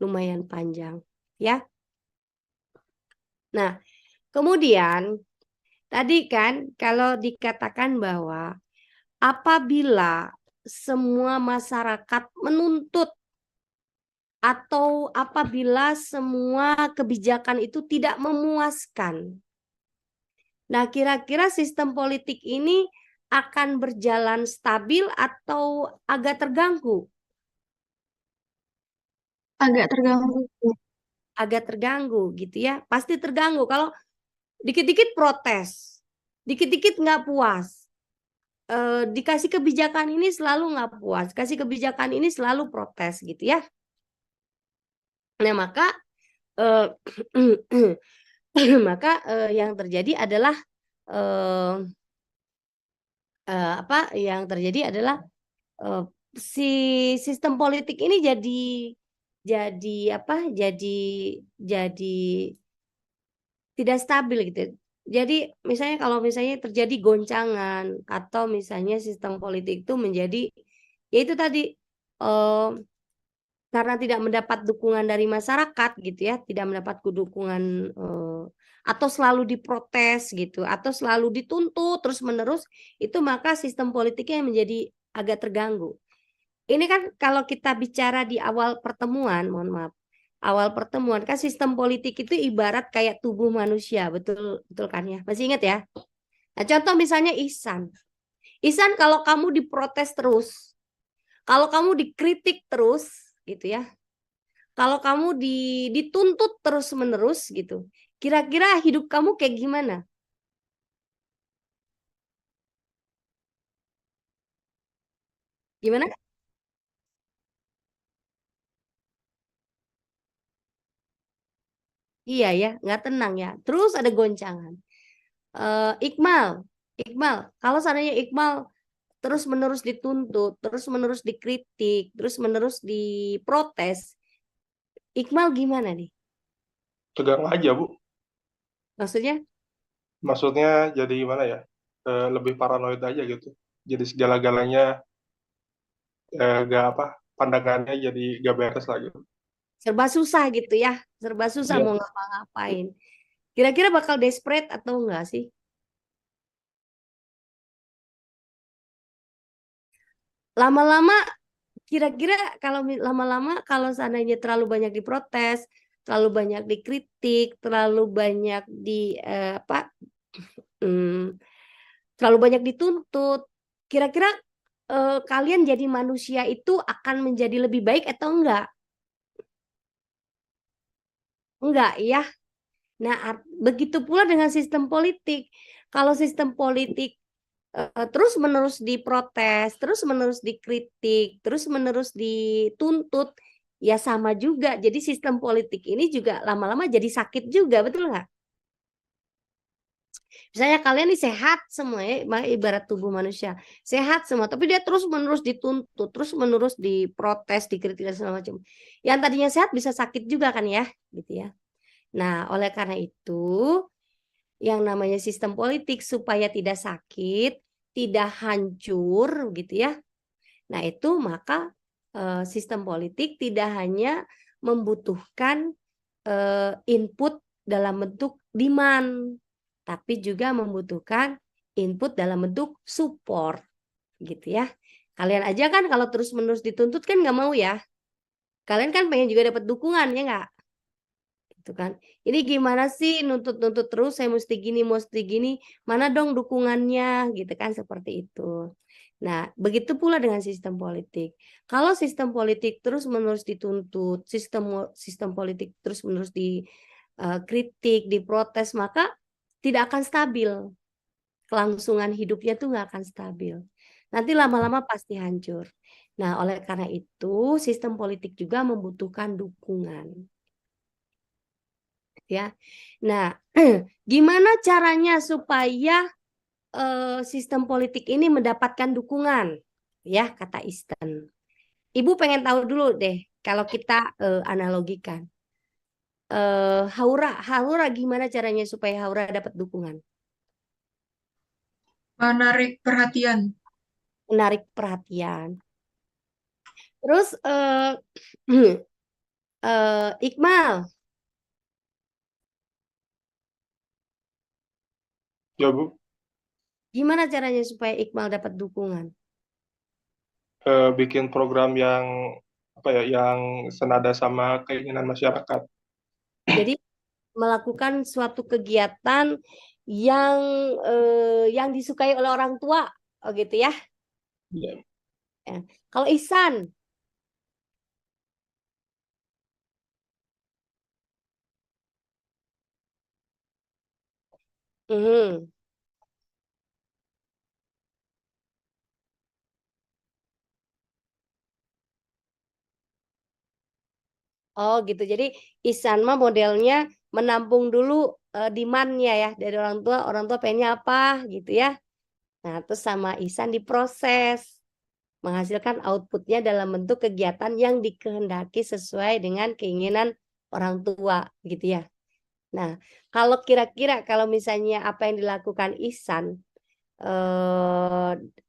lumayan panjang, ya. Nah, kemudian tadi kan kalau dikatakan bahwa apabila semua masyarakat menuntut atau apabila semua kebijakan itu tidak memuaskan. Nah, kira-kira sistem politik ini akan berjalan stabil atau agak terganggu? Agak terganggu. Agak terganggu gitu ya. Pasti terganggu kalau dikit-dikit protes, dikit-dikit nggak puas. Dikasih kebijakan ini selalu nggak puas, kasih kebijakan ini selalu protes gitu ya. Nah, maka maka yang terjadi adalah apa yang terjadi adalah si sistem politik ini jadi apa? Jadi tidak stabil gitu. Jadi misalnya kalau misalnya terjadi goncangan atau misalnya sistem politik itu menjadi ya itu tadi karena tidak mendapat dukungan dari masyarakat gitu ya, tidak mendapat dukungan atau selalu diprotes gitu, atau selalu dituntut terus-menerus, itu maka sistem politiknya menjadi agak terganggu. Ini kan kalau kita bicara di awal pertemuan, mohon maaf, awal pertemuan kan sistem politik itu ibarat kayak tubuh manusia, betul betul kan ya? Masih ingat ya? Nah, contoh misalnya Ihsan. Ihsan kalau kamu diprotes terus, kalau kamu dikritik terus gitu ya. Kalau kamu dituntut terus-menerus gitu. Kira-kira hidup kamu kayak gimana? Gimana? Iya ya, nggak tenang ya. Terus ada goncangan. Iqbal, kalau seandainya Iqbal terus-menerus dituntut, terus-menerus dikritik, terus-menerus diprotes, Iqbal gimana nih? Tegang aja, Bu. Maksudnya? Maksudnya jadi gimana ya? Lebih paranoid aja gitu. Jadi segala-galanya gak apa, pandangannya jadi gak beres lagi. Serba susah gitu ya, serba susah Iya. mau ngapa-ngapain. Kira-kira bakal desperate atau enggak sih? Lama-lama kira-kira kalau lama-lama kalau seandainya terlalu banyak diprotes, terlalu banyak dikritik, terlalu banyak terlalu banyak dituntut, kira-kira kalian jadi manusia itu akan menjadi lebih baik atau enggak? Enggak ya. Nah, begitu pula dengan sistem politik. Kalau sistem politik terus-menerus diprotes, terus-menerus dikritik, terus-menerus dituntut, ya sama juga. Jadi sistem politik ini juga lama-lama jadi sakit juga, betul nggak? Misalnya kalian nih sehat semua ya, ibarat tubuh manusia. Sehat semua, tapi dia terus-menerus dituntut, terus-menerus diprotes, dikritik dan segala macam. Yang tadinya sehat bisa sakit juga kan ya, gitu ya. Nah, oleh karena itu yang namanya sistem politik supaya tidak sakit, tidak hancur gitu ya. Nah, itu maka sistem politik tidak hanya membutuhkan input dalam bentuk demand, tapi juga membutuhkan input dalam bentuk support gitu ya. Kalian aja kan kalau terus-menerus dituntut kan nggak mau ya. Kalian kan pengen juga dapat dukungan ya nggak? Gitu kan. Ini gimana sih nuntut-nuntut terus saya mesti gini, mana dong dukungannya gitu kan seperti itu. Nah, begitu pula dengan sistem politik. Kalau sistem politik terus-menerus dituntut, sistem politik terus-menerus dikritik, diprotes, maka tidak akan stabil. Kelangsungan hidupnya tuh nggak akan stabil. Nanti lama-lama pasti hancur. Nah, oleh karena itu sistem politik juga membutuhkan dukungan. Ya. Nah, gimana caranya supaya sistem politik ini mendapatkan dukungan? Ya, kata Easton. Ibu pengen tahu dulu deh, kalau kita analogikan. Haura gimana caranya supaya Haura dapat dukungan? Menarik perhatian. Menarik perhatian. Terus Iqbal, Ya Bu, Gimana caranya supaya Iqmal dapat dukungan? bikin program yang apa ya, yang senada sama keinginan masyarakat. Jadi melakukan suatu kegiatan yang disukai oleh orang tua, oh gitu ya. Ya. Ya. Kalau Ihsan, Mhm. Oh gitu. Jadi Ihsan mah modelnya menampung dulu demand-nya ya dari orang tua pengennya apa gitu ya. Nah terus sama Ihsan diproses, menghasilkan outputnya dalam bentuk kegiatan yang dikehendaki sesuai dengan keinginan orang tua gitu ya. Nah kalau kira-kira kalau misalnya apa yang dilakukan Ihsan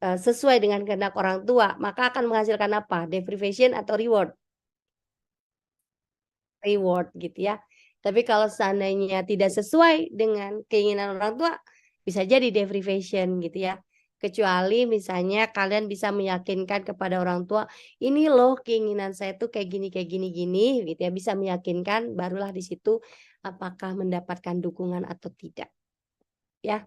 sesuai dengan kehendak orang tua, maka akan menghasilkan apa? Deprivation atau reward? Reward gitu ya. Tapi kalau seandainya tidak sesuai dengan keinginan orang tua, bisa jadi deprivation gitu ya. Kecuali misalnya kalian bisa meyakinkan kepada orang tua, ini loh keinginan saya tuh kayak gini gitu ya. Bisa meyakinkan, barulah di situ apakah mendapatkan dukungan atau tidak. Ya.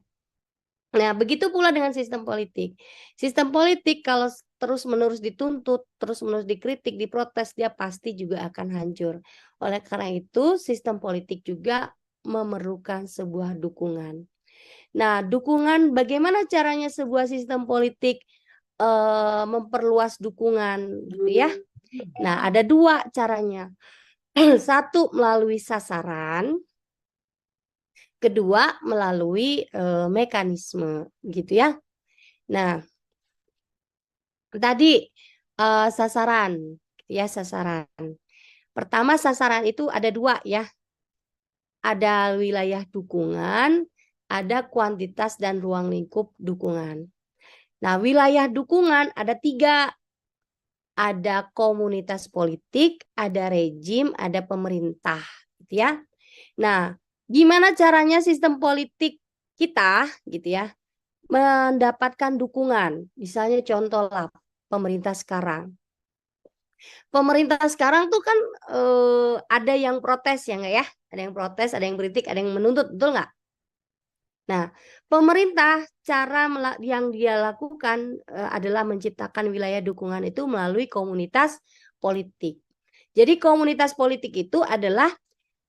Nah, begitu pula dengan sistem politik. Sistem politik kalau terus-menerus dituntut, terus-menerus dikritik, diprotes, dia pasti juga akan hancur. Oleh karena itu, sistem politik juga memerlukan sebuah dukungan. Nah, dukungan bagaimana caranya sebuah sistem politik memperluas dukungan gitu ya. Nah, ada dua caranya. Satu melalui sasaran, kedua melalui mekanisme gitu ya. Nah, tadi sasaran ya, sasaran. Pertama sasaran itu ada dua ya. Ada wilayah dukungan, ada kuantitas dan ruang lingkup dukungan. Nah, wilayah dukungan ada tiga. Ada komunitas politik, ada rejim, ada pemerintah gitu ya. Nah, gimana caranya sistem politik kita gitu ya mendapatkan dukungan? Misalnya contoh lah pemerintah sekarang. Pemerintah sekarang tuh kan ada yang protes ya nggak ya? Ada yang protes, ada yang kritik, ada yang menuntut, betul nggak? Nah, pemerintah cara yang dia lakukan adalah menciptakan wilayah dukungan itu melalui komunitas politik. Jadi komunitas politik itu adalah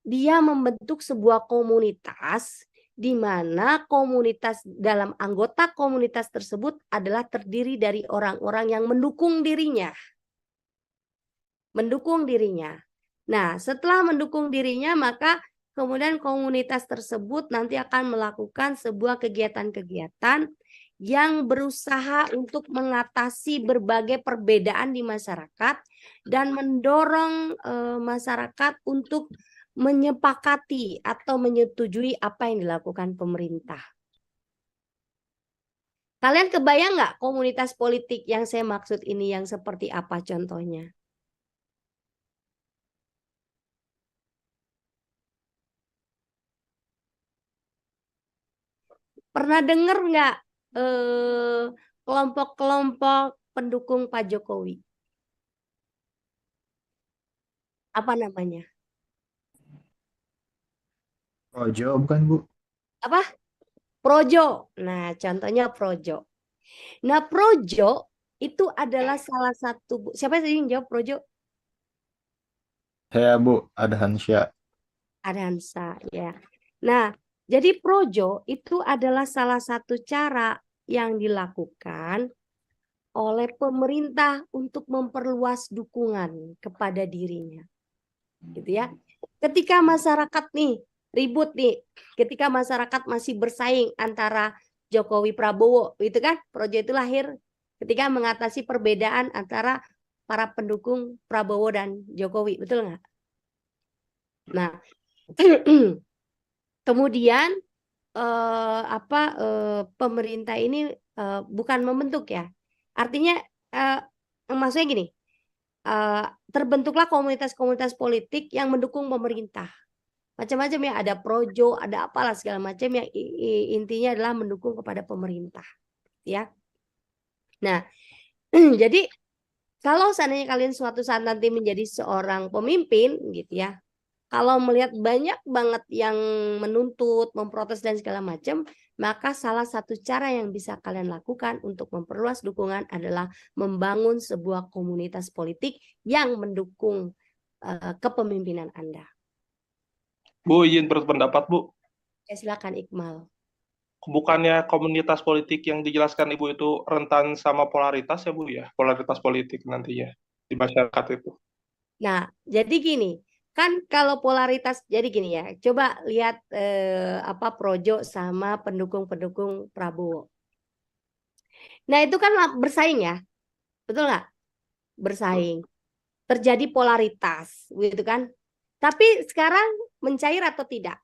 dia membentuk sebuah komunitas di mana komunitas dalam anggota komunitas tersebut adalah terdiri dari orang-orang yang mendukung dirinya. Mendukung dirinya. Nah, setelah mendukung dirinya maka kemudian komunitas tersebut nanti akan melakukan sebuah kegiatan-kegiatan yang berusaha untuk mengatasi berbagai perbedaan di masyarakat dan mendorong masyarakat untuk menyepakati atau menyetujui apa yang dilakukan pemerintah. Kalian kebayang nggak komunitas politik yang saya maksud ini yang seperti apa contohnya? Pernah dengar nggak kelompok-kelompok pendukung Pak Jokowi? Apa namanya? Projo bukan Bu? Apa? Projo. Nah, contohnya Projo. Nah, Projo itu adalah salah satu. Siapa yang jawab Projo? Saya Bu, ada Hansya. Adansa, ya. Nah, jadi Projo itu adalah salah satu cara yang dilakukan oleh pemerintah untuk memperluas dukungan kepada dirinya. Gitu ya. Ketika masyarakat nih ribut nih, ketika masyarakat masih bersaing antara Jokowi Prabowo, itu kan Projo itu lahir ketika mengatasi perbedaan antara para pendukung Prabowo dan Jokowi, betul nggak? Nah, kemudian pemerintah ini bukan membentuk ya, artinya maksudnya gini, terbentuklah komunitas-komunitas politik yang mendukung pemerintah. macam-macam ya, ada projo, ada apalah segala macam yang intinya adalah mendukung kepada pemerintah, ya. Nah, jadi kalau seandainya kalian suatu saat nanti menjadi seorang pemimpin, gitu ya, kalau melihat banyak banget yang menuntut, memprotes dan segala macam, maka salah satu cara yang bisa kalian lakukan untuk memperluas dukungan adalah membangun sebuah komunitas politik yang mendukung kepemimpinan Anda. Bu, izin berpendapat, Bu. Ya, silakan Iqmal. Bukannya komunitas politik yang dijelaskan Ibu itu rentan sama polaritas ya, Bu ya? Polaritas politik nantinya di masyarakat itu. Nah, jadi gini, kan kalau polaritas, jadi gini ya, coba lihat projo sama pendukung-pendukung Prabowo. Nah, itu kan bersaing ya, betul nggak? Bersaing. Terjadi polaritas, gitu kan? Tapi sekarang mencair atau tidak?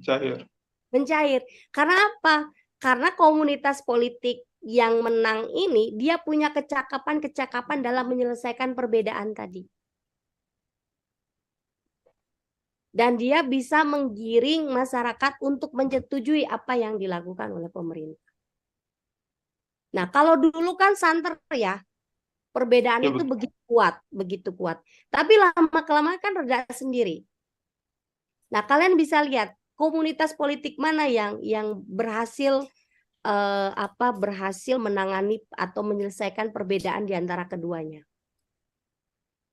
Cair. Mencair. Karena apa? Karena komunitas politik yang menang ini, dia punya kecakapan-kecakapan dalam menyelesaikan perbedaan tadi. Dan dia bisa menggiring masyarakat untuk menyetujui apa yang dilakukan oleh pemerintah. Nah, kalau dulu kan santer ya, perbedaan Ya, itu betul. begitu kuat. Tapi lama-kelamaan kan reda sendiri. Nah, kalian bisa lihat komunitas politik mana yang berhasil berhasil menangani atau menyelesaikan perbedaan di antara keduanya.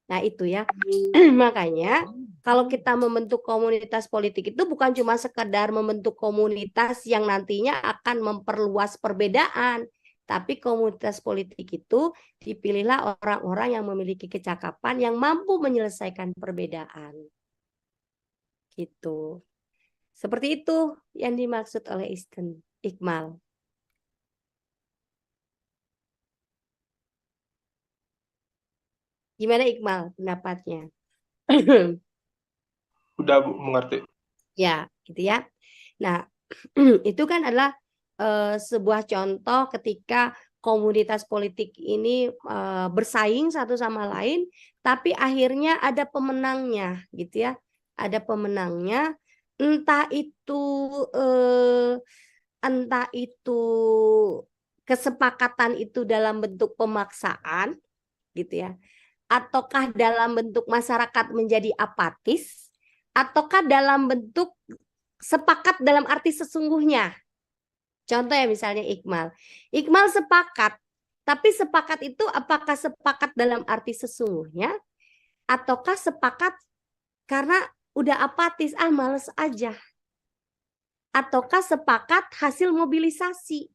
Nah, itu ya. Makanya kalau kita membentuk komunitas politik itu bukan cuma sekedar membentuk komunitas yang nantinya akan memperluas perbedaan, tapi komunitas politik itu dipilihlah orang-orang yang memiliki kecakapan yang mampu menyelesaikan perbedaan. Gitu. Seperti itu yang dimaksud oleh Iqmal. Gimana Iqmal pendapatnya? Udah, Bu, mengerti. Ya, gitu ya. Nah, itu kan adalah sebuah contoh ketika komunitas politik ini bersaing satu sama lain, tapi akhirnya ada pemenangnya, gitu ya. Ada pemenangnya, entah itu kesepakatan itu dalam bentuk pemaksaan, gitu ya, ataukah dalam bentuk masyarakat menjadi apatis, ataukah dalam bentuk sepakat dalam arti sesungguhnya. Contoh ya misalnya Iqmal sepakat, tapi sepakat itu apakah sepakat dalam arti sesungguhnya, ataukah sepakat karena udah apatis, males aja, ataukah sepakat hasil mobilisasi.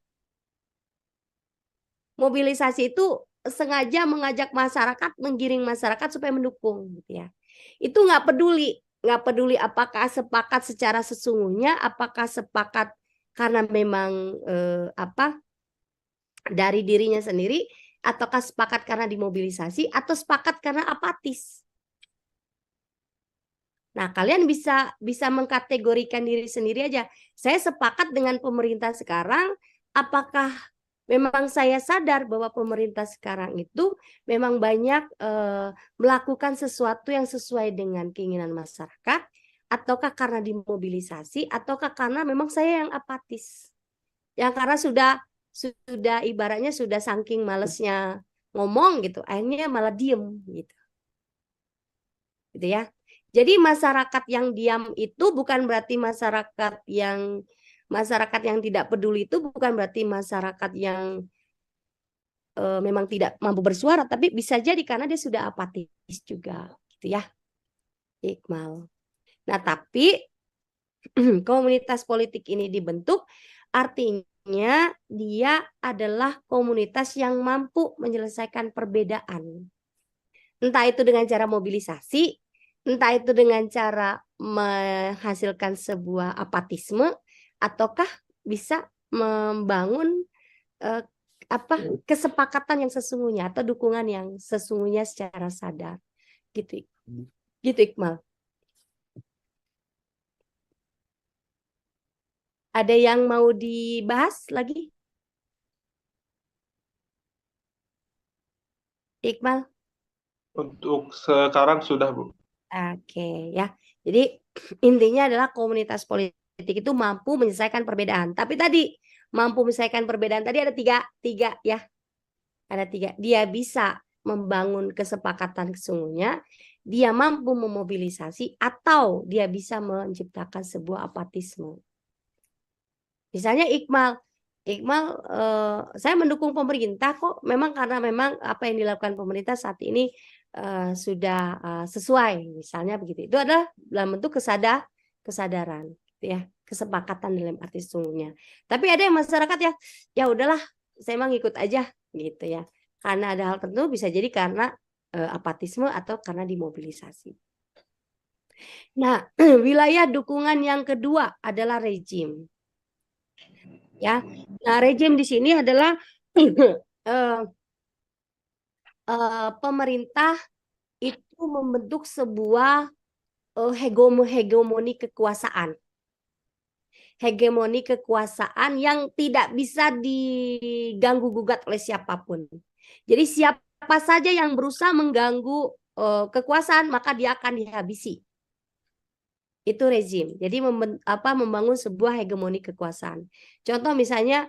Mobilisasi itu sengaja mengajak masyarakat, menggiring masyarakat supaya mendukung, gitu ya. Itu nggak peduli apakah sepakat secara sesungguhnya, apakah sepakat karena memang dari dirinya sendiri, ataukah sepakat karena dimobilisasi, atau sepakat karena apatis. Nah, kalian bisa mengkategorikan diri sendiri aja. Saya sepakat dengan pemerintah sekarang, apakah memang saya sadar bahwa pemerintah sekarang itu memang banyak melakukan sesuatu yang sesuai dengan keinginan masyarakat, ataukah karena dimobilisasi, ataukah karena memang saya yang apatis. Yang karena sudah ibaratnya sudah saking malesnya ngomong gitu, akhirnya malah diem gitu. Gitu ya. Jadi masyarakat yang diam itu bukan berarti masyarakat yang tidak peduli, itu bukan berarti masyarakat yang memang tidak mampu bersuara, tapi bisa jadi karena dia sudah apatis juga, gitu ya, Iqmal. Nah, tapi komunitas politik ini dibentuk, artinya dia adalah komunitas yang mampu menyelesaikan perbedaan. Entah itu dengan cara mobilisasi, entah itu dengan cara menghasilkan sebuah apatisme, ataukah bisa membangun kesepakatan yang sesungguhnya atau dukungan yang sesungguhnya secara sadar, gitu Iqmal. Ada yang mau dibahas lagi, Iqmal? Untuk sekarang sudah, Bu. Oke ya. Jadi intinya adalah komunitas politik itu mampu menyelesaikan perbedaan. Tapi tadi mampu menyelesaikan perbedaan tadi ada tiga ya. Ada tiga. Dia bisa membangun kesepakatan sesungguhnya, dia mampu memobilisasi, atau dia bisa menciptakan sebuah apatisme. Misalnya Iqmal, saya mendukung pemerintah kok, memang karena memang apa yang dilakukan pemerintah saat ini sudah sesuai, misalnya begitu. Itu adalah dalam bentuk kesadaran, gitu ya, kesepakatan dalam arti sesungguhnya. Tapi ada yang masyarakat ya udahlah, saya emang ikut aja, gitu ya. Karena ada hal tertentu, bisa jadi karena apatisme atau karena dimobilisasi. Nah, wilayah dukungan yang kedua adalah rejim. Ya, nah rejim di sini adalah pemerintah itu membentuk sebuah hegemoni kekuasaan. Hegemoni kekuasaan yang tidak bisa diganggu gugat oleh siapapun. Jadi siapa saja yang berusaha mengganggu kekuasaan, maka dia akan dihabisi. Itu rezim. Jadi membangun sebuah hegemoni kekuasaan. Contoh misalnya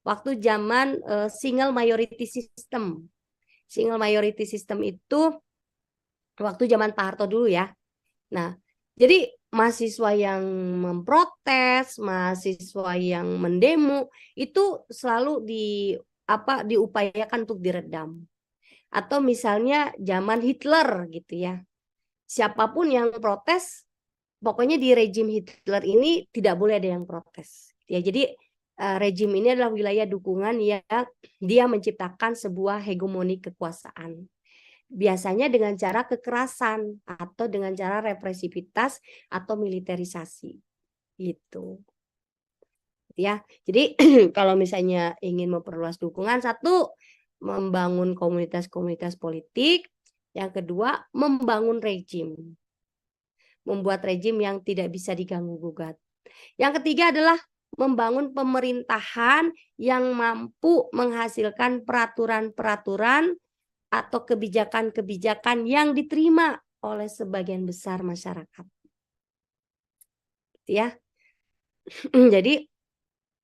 waktu zaman single majority system. Single majority system itu waktu zaman Pak Harto dulu ya. Nah, jadi mahasiswa yang memprotes, mahasiswa yang mendemo itu selalu diupayakan untuk diredam. Atau misalnya zaman Hitler gitu ya. Siapapun yang protes, pokoknya di rejim Hitler ini tidak boleh ada yang protes. Ya, jadi rejim ini adalah wilayah dukungan yang dia menciptakan sebuah hegemoni kekuasaan. Biasanya dengan cara kekerasan atau dengan cara represivitas atau militerisasi gitu ya. Jadi kalau misalnya ingin memperluas dukungan, satu, membangun komunitas-komunitas politik, yang kedua membangun rejim, membuat rejim yang tidak bisa diganggu gugat, yang ketiga adalah membangun pemerintahan yang mampu menghasilkan peraturan-peraturan atau kebijakan-kebijakan yang diterima oleh sebagian besar masyarakat. Ya. Jadi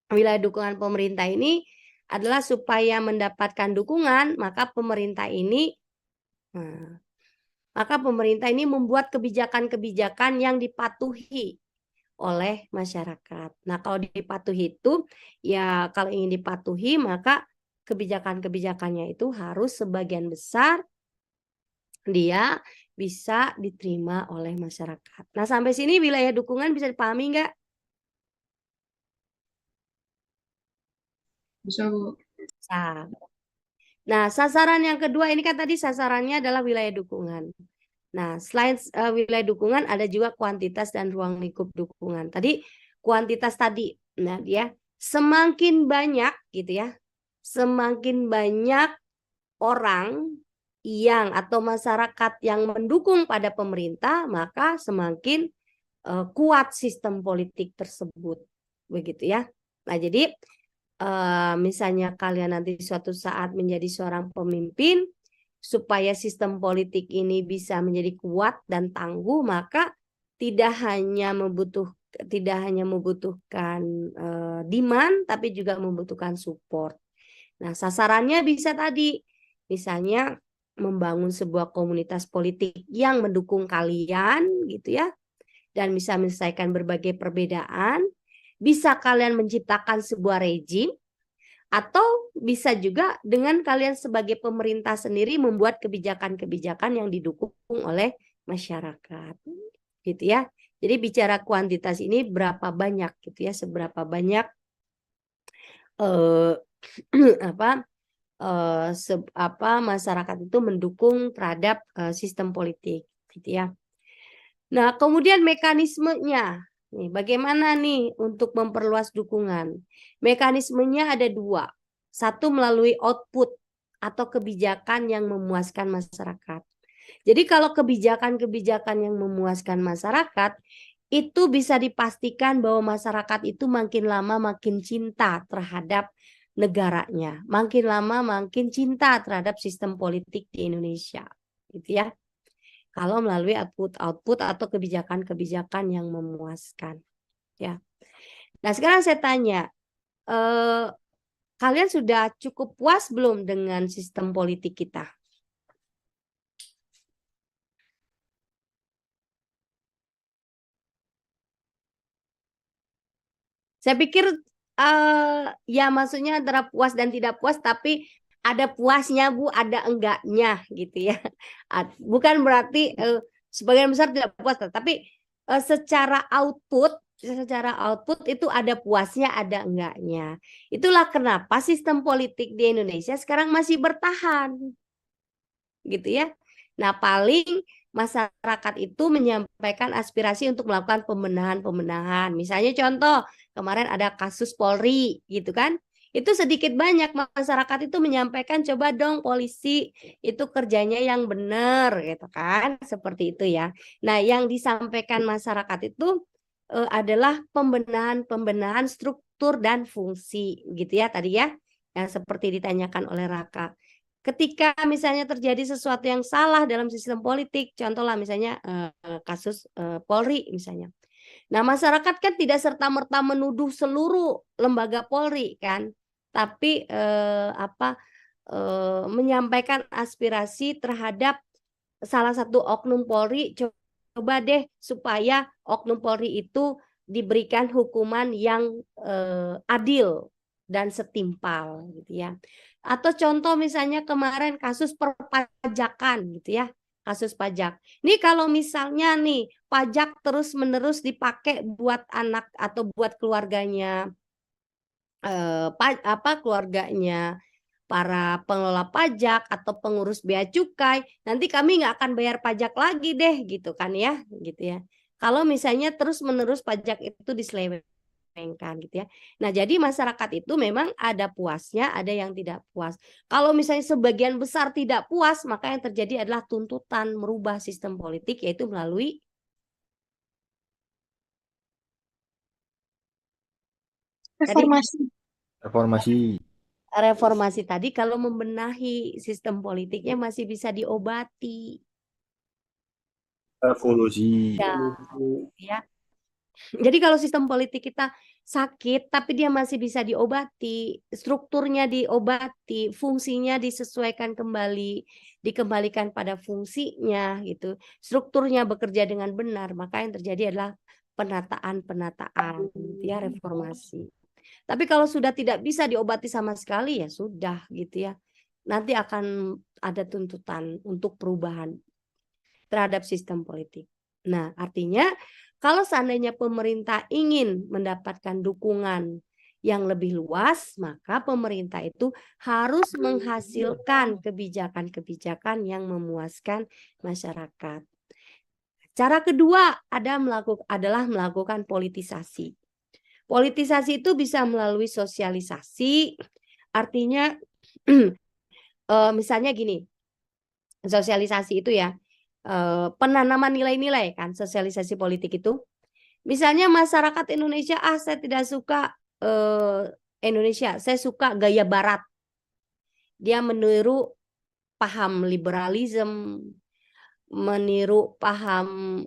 wilayah dukungan pemerintah ini adalah supaya mendapatkan dukungan, maka pemerintah ini membuat kebijakan-kebijakan yang dipatuhi oleh masyarakat. Nah, kalau dipatuhi itu ya, kalau ingin dipatuhi maka kebijakan-kebijakannya itu harus sebagian besar dia bisa diterima oleh masyarakat. Nah, sampai sini wilayah dukungan bisa dipahami nggak? Bisa, Bu. Bisa. Nah, sasaran yang kedua ini kan tadi sasarannya adalah wilayah dukungan. Nah, selain wilayah dukungan ada juga kuantitas dan ruang lingkup dukungan. Tadi kuantitas tadi, nah dia semakin banyak gitu ya, semakin banyak orang yang atau masyarakat yang mendukung pada pemerintah, maka semakin kuat sistem politik tersebut, begitu ya. Nah, jadi misalnya kalian nanti suatu saat menjadi seorang pemimpin, supaya sistem politik ini bisa menjadi kuat dan tangguh, maka tidak hanya membutuhkan demand, tapi juga membutuhkan support. Nah, sasarannya bisa tadi, misalnya membangun sebuah komunitas politik yang mendukung kalian, gitu ya, dan bisa menyelesaikan berbagai perbedaan. Bisa kalian menciptakan sebuah rejim, atau bisa juga dengan kalian sebagai pemerintah sendiri membuat kebijakan-kebijakan yang didukung oleh masyarakat, gitu ya. Jadi bicara kuantitas ini berapa banyak, gitu ya, seberapa banyak masyarakat itu mendukung terhadap sistem politik, gitu ya. Nah, kemudian mekanismenya. Nih, bagaimana nih untuk memperluas dukungan? Mekanismenya ada dua. Satu melalui output atau kebijakan yang memuaskan masyarakat. Jadi kalau kebijakan-kebijakan yang memuaskan masyarakat, itu bisa dipastikan bahwa masyarakat itu makin lama makin cinta terhadap negaranya. Makin lama makin cinta terhadap sistem politik di Indonesia. Gitu ya. kalau melalui output atau kebijakan-kebijakan yang memuaskan. Ya. Nah, sekarang saya tanya, kalian sudah cukup puas belum dengan sistem politik kita? Saya pikir ya maksudnya antara puas dan tidak puas, tapi ada puasnya Bu, ada enggaknya gitu ya. Bukan berarti sebagian besar tidak puas, tapi secara output itu ada puasnya, ada enggaknya. Itulah kenapa sistem politik di Indonesia sekarang masih bertahan. Gitu ya. Nah, paling masyarakat itu menyampaikan aspirasi untuk melakukan pembenahan-pembenahan. Misalnya contoh, kemarin ada kasus Polri gitu kan. Itu sedikit banyak masyarakat itu menyampaikan coba dong polisi itu kerjanya yang benar gitu kan. Seperti itu ya. Nah, yang disampaikan masyarakat itu adalah pembenahan-pembenahan struktur dan fungsi gitu ya tadi ya. Yang seperti ditanyakan oleh Raka. Ketika misalnya terjadi sesuatu yang salah dalam sistem politik, contohlah misalnya kasus Polri misalnya. Nah, masyarakat kan tidak serta-merta menuduh seluruh lembaga Polri kan, tapi menyampaikan aspirasi terhadap salah satu oknum Polri, coba deh supaya oknum Polri itu diberikan hukuman yang adil dan setimpal gitu ya. Atau contoh misalnya kemarin kasus perpajakan gitu ya, kasus pajak. Ini kalau misalnya nih pajak terus-menerus dipakai buat anak atau buat keluarganya keluarganya para pengelola pajak atau pengurus bea cukai, nanti kami nggak akan bayar pajak lagi deh gitu kan ya, gitu ya. Kalau misalnya terus-menerus pajak itu diselewengkan gitu ya. Nah, jadi masyarakat itu memang ada puasnya, ada yang tidak puas. Kalau misalnya sebagian besar tidak puas, maka yang terjadi adalah tuntutan merubah sistem politik yaitu melalui Reformasi. reformasi tadi. Kalau membenahi sistem politiknya masih bisa diobati. Revolusi. Ya. Jadi kalau sistem politik kita sakit tapi dia masih bisa diobati, strukturnya diobati, fungsinya disesuaikan kembali, dikembalikan pada fungsinya gitu. Strukturnya bekerja dengan benar, maka yang terjadi adalah penataan gitu ya, reformasi. Tapi kalau sudah tidak bisa diobati sama sekali ya sudah gitu ya. Nanti akan ada tuntutan untuk perubahan terhadap sistem politik. Nah, artinya kalau seandainya pemerintah ingin mendapatkan dukungan yang lebih luas, maka pemerintah itu harus menghasilkan kebijakan-kebijakan yang memuaskan masyarakat. Cara kedua adalah melakukan politisasi. Politisasi itu bisa melalui sosialisasi, artinya misalnya gini, sosialisasi itu ya, penanaman nilai-nilai kan, sosialisasi politik itu. Misalnya masyarakat Indonesia, saya tidak suka Indonesia, saya suka gaya Barat. Dia meniru paham liberalisme, meniru paham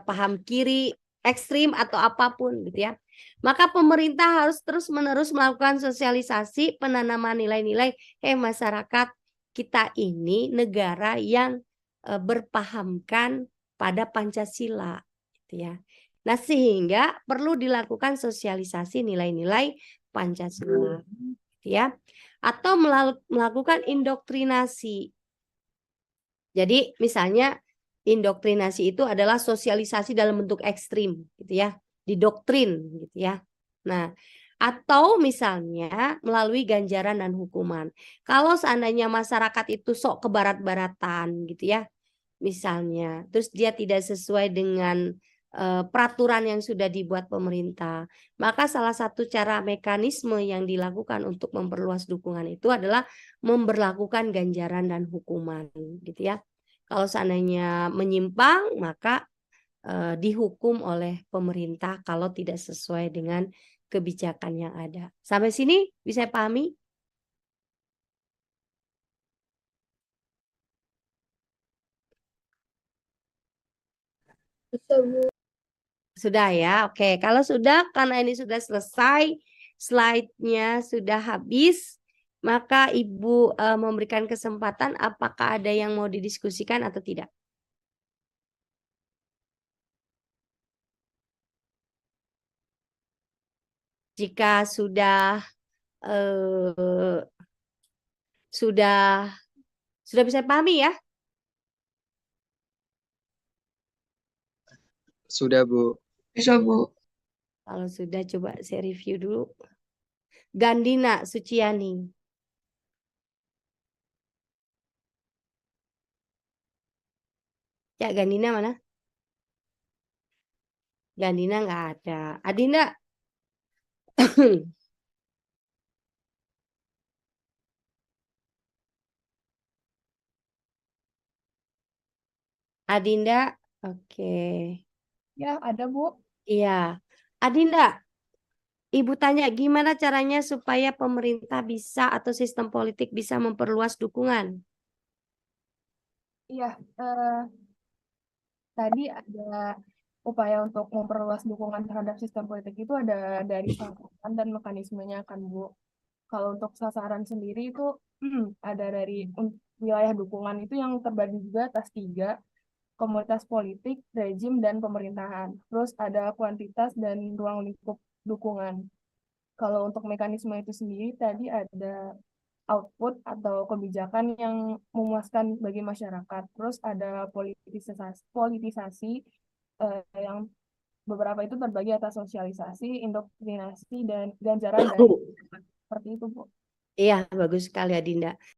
paham kiri ekstrim atau apapun gitu ya. Maka pemerintah harus terus-menerus melakukan sosialisasi, penanaman nilai-nilai, masyarakat kita ini negara yang berpahamkan pada Pancasila gitu ya. Nah, sehingga perlu dilakukan sosialisasi nilai-nilai Pancasila gitu ya. Atau melakukan indoktrinasi. Jadi misalnya indoktrinasi itu adalah sosialisasi dalam bentuk ekstrim gitu ya, didoktrin gitu ya. Nah, atau misalnya melalui ganjaran dan hukuman. Kalau seandainya masyarakat itu sok ke barat-baratan gitu ya, misalnya, terus dia tidak sesuai dengan peraturan yang sudah dibuat pemerintah, maka salah satu cara mekanisme yang dilakukan untuk memperluas dukungan itu adalah memberlakukan ganjaran dan hukuman gitu ya. Kalau seandainya menyimpang, maka dihukum oleh pemerintah kalau tidak sesuai dengan kebijakan yang ada. Sampai sini bisa pahami? Bisa, Bu. Sudah ya, oke. Kalau sudah, karena ini sudah selesai, slide-nya sudah habis, maka Ibu memberikan kesempatan apakah ada yang mau didiskusikan atau tidak. Jika eh, sudah bisa pahami ya? Sudah, Bu. Bisa, Bu. Kalau sudah, coba saya review dulu. Gandina Suciani. Ya, Gandina mana? Gandina nggak ada. Adinda. Adinda, oke. Ya, ada Bu. Iya. Adinda, Ibu tanya gimana caranya supaya pemerintah bisa atau sistem politik bisa memperluas dukungan? Iya, tadi ada upaya untuk memperluas dukungan terhadap sistem politik itu ada dari sasaran dan mekanismenya kan Bu. Kalau untuk sasaran sendiri itu ada dari wilayah dukungan itu yang terbagi juga atas 3, komunitas politik, rejim, dan pemerintahan. Terus ada kuantitas dan ruang lingkup dukungan. Kalau untuk mekanisme itu sendiri tadi ada output atau kebijakan yang memuaskan bagi masyarakat. Terus ada politisasi yang beberapa itu terbagi atas sosialisasi, indoktrinasi, dan ganjaran dari seperti itu, Bu. Iya, bagus sekali Adinda.